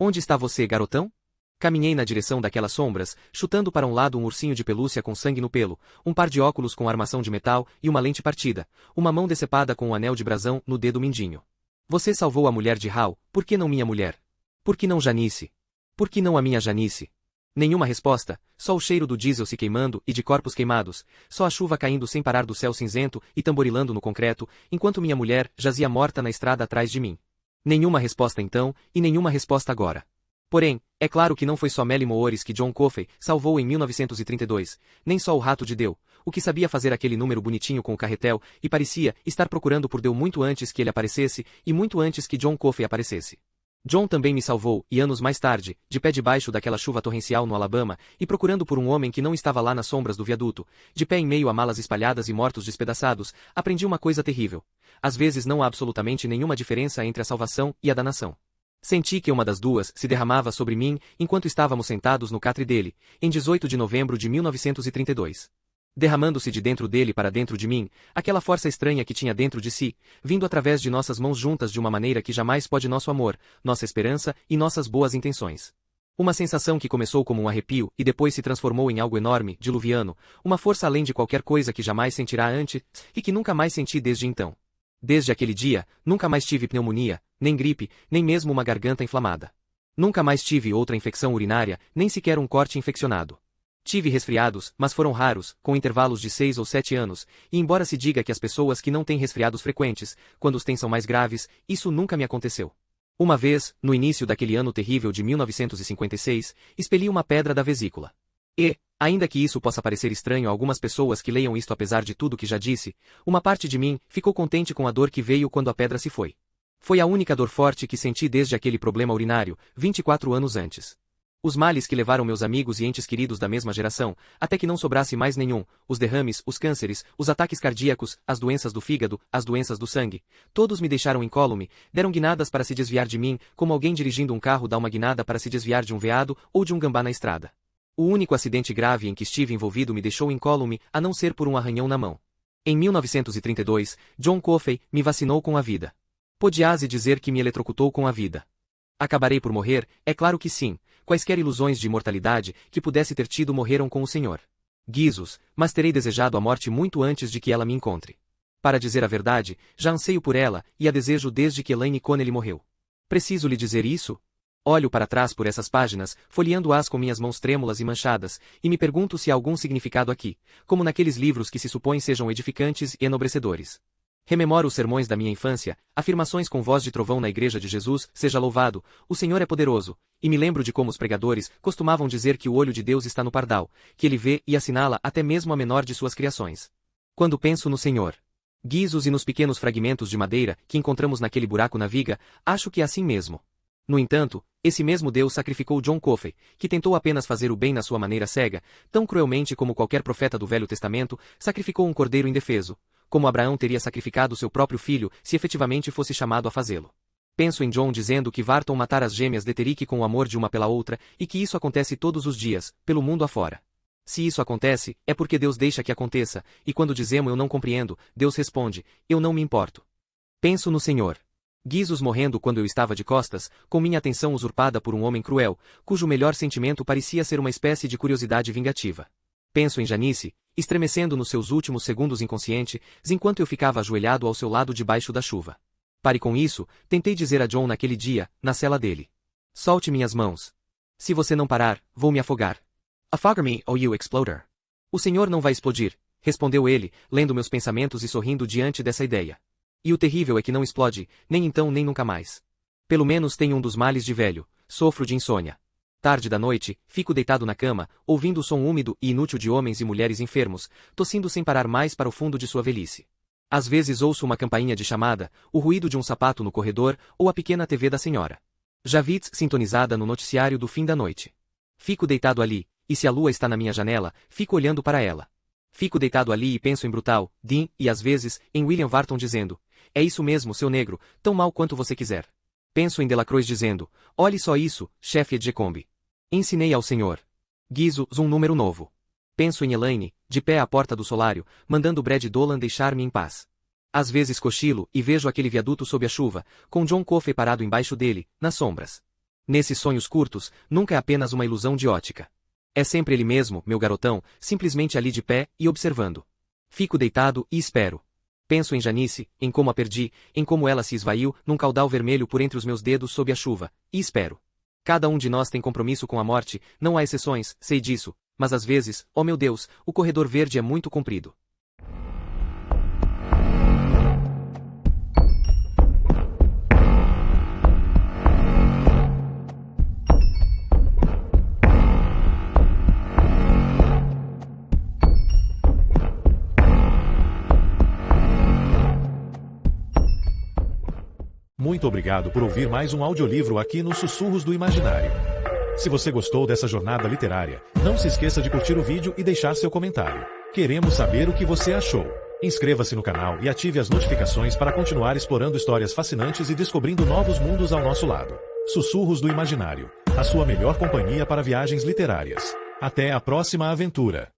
Onde está você, garotão? Caminhei na direção daquelas sombras, chutando para um lado um ursinho de pelúcia com sangue no pelo, um par de óculos com armação de metal e uma lente partida, uma mão decepada com um anel de brasão no dedo mindinho. Você salvou a mulher de Hal, por que não minha mulher? Por que não Janice? Por que não a minha Janice? Nenhuma resposta, só o cheiro do diesel se queimando e de corpos queimados, só a chuva caindo sem parar do céu cinzento e tamborilando no concreto, enquanto minha mulher jazia morta na estrada atrás de mim. Nenhuma resposta então, e nenhuma resposta agora. Porém, é claro que não foi só Melly Moores que John Coffey salvou em 1932, nem só o rato de Deu, o que sabia fazer aquele número bonitinho com o carretel e parecia estar procurando por Deu muito antes que ele aparecesse e muito antes que John Coffey aparecesse. John também me salvou, e anos mais tarde, de pé debaixo daquela chuva torrencial no Alabama, e procurando por um homem que não estava lá nas sombras do viaduto, de pé em meio a malas espalhadas e mortos despedaçados, aprendi uma coisa terrível. Às vezes não há absolutamente nenhuma diferença entre a salvação e a danação. Senti que uma das duas se derramava sobre mim enquanto estávamos sentados no catre dele, em 18 de novembro de 1932. Derramando-se de dentro dele para dentro de mim, aquela força estranha que tinha dentro de si, vindo através de nossas mãos juntas de uma maneira que jamais pode nosso amor, nossa esperança e nossas boas intenções. Uma sensação que começou como um arrepio e depois se transformou em algo enorme, diluviano, uma força além de qualquer coisa que jamais sentirá antes e que nunca mais senti desde então. Desde aquele dia, nunca mais tive pneumonia, nem gripe, nem mesmo uma garganta inflamada. Nunca mais tive outra infecção urinária, nem sequer um corte infeccionado. Tive resfriados, mas foram raros, com intervalos de 6 ou 7 anos, e embora se diga que as pessoas que não têm resfriados frequentes, quando os têm são mais graves, isso nunca me aconteceu. Uma vez, no início daquele ano terrível de 1956, expeli uma pedra da vesícula. E, ainda que isso possa parecer estranho a algumas pessoas que leiam isto apesar de tudo que já disse, uma parte de mim ficou contente com a dor que veio quando a pedra se foi. Foi a única dor forte que senti desde aquele problema urinário, 24 anos antes. Os males que levaram meus amigos e entes queridos da mesma geração, até que não sobrasse mais nenhum, os derrames, os cânceres, os ataques cardíacos, as doenças do fígado, as doenças do sangue, todos me deixaram incólume, deram guinadas para se desviar de mim, como alguém dirigindo um carro dá uma guinada para se desviar de um veado ou de um gambá na estrada. O único acidente grave em que estive envolvido me deixou incólume, a não ser por um arranhão na mão. Em 1932, John Coffey me vacinou com a vida. Pode-se dizer que me eletrocutou com a vida. Acabarei por morrer? É claro que sim. Quaisquer ilusões de imortalidade que pudesse ter tido morreram com o Senhor. Guizos, mas terei desejado a morte muito antes de que ela me encontre. Para dizer a verdade, já anseio por ela, e a desejo desde que Elaine Connelly morreu. Preciso lhe dizer isso? Olho para trás por essas páginas, folheando-as com minhas mãos trêmulas e manchadas, e me pergunto se há algum significado aqui, como naqueles livros que se supõe sejam edificantes e enobrecedores. Rememoro os sermões da minha infância, afirmações com voz de trovão na igreja de Jesus, seja louvado, o Senhor é poderoso, e me lembro de como os pregadores costumavam dizer que o olho de Deus está no pardal, que ele vê e assinala até mesmo a menor de suas criações. Quando penso no Senhor, guizos e nos pequenos fragmentos de madeira que encontramos naquele buraco na viga, acho que é assim mesmo. No entanto, esse mesmo Deus sacrificou John Coffey, que tentou apenas fazer o bem na sua maneira cega, tão cruelmente como qualquer profeta do Velho Testamento, sacrificou um cordeiro indefeso, como Abraão teria sacrificado seu próprio filho se efetivamente fosse chamado a fazê-lo. Penso em John dizendo que Varton matar as gêmeas de Terique com o amor de uma pela outra, e que isso acontece todos os dias, pelo mundo afora. Se isso acontece, é porque Deus deixa que aconteça, e quando dizemos eu não compreendo, Deus responde, eu não me importo. Penso no Senhor. Guizos morrendo quando eu estava de costas, com minha atenção usurpada por um homem cruel, cujo melhor sentimento parecia ser uma espécie de curiosidade vingativa. Penso em Janice, estremecendo nos seus últimos segundos inconsciente, enquanto eu ficava ajoelhado ao seu lado debaixo da chuva. Pare com isso, tentei dizer a John naquele dia, na cela dele. Solte minhas mãos. Se você não parar, vou me afogar. Afoga me, ou you exploder. O Senhor não vai explodir, respondeu ele, lendo meus pensamentos e sorrindo diante dessa ideia. E o terrível é que não explode, nem então nem nunca mais. Pelo menos tenho um dos males de velho, sofro de insônia. Tarde da noite, fico deitado na cama, ouvindo o som úmido e inútil de homens e mulheres enfermos, tossindo sem parar mais para o fundo de sua velhice. Às vezes ouço uma campainha de chamada, o ruído de um sapato no corredor, ou a pequena TV da senhora Javits sintonizada no noticiário do fim da noite. Fico deitado ali, e se a lua está na minha janela, fico olhando para ela. Fico deitado ali e penso em Brutal, Dean, e às vezes, em William Varton dizendo, é isso mesmo, seu negro, tão mal quanto você quiser. Penso em Delacroix dizendo, olhe só isso, chefe Edgecombe. Ensinei ao senhor. Guizos um número novo. Penso em Elaine, de pé à porta do solário, mandando Brad Dolan deixar-me em paz. Às vezes cochilo e vejo aquele viaduto sob a chuva, com John Coffey parado embaixo dele, nas sombras. Nesses sonhos curtos, nunca é apenas uma ilusão de ótica. É sempre ele mesmo, meu garotão, simplesmente ali de pé e observando. Fico deitado e espero. Penso em Janice, em como a perdi, em como ela se esvaiu num caudal vermelho por entre os meus dedos sob a chuva, e espero. Cada um de nós tem compromisso com a morte, não há exceções, sei disso, mas às vezes, oh meu Deus, o corredor verde é muito comprido. Muito obrigado por ouvir mais um audiolivro aqui no Sussurros do Imaginário. Se você gostou dessa jornada literária, não se esqueça de curtir o vídeo e deixar seu comentário. Queremos saber o que você achou. Inscreva-se no canal e ative as notificações para continuar explorando histórias fascinantes e descobrindo novos mundos ao nosso lado. Sussurros do Imaginário, a sua melhor companhia para viagens literárias. Até a próxima aventura!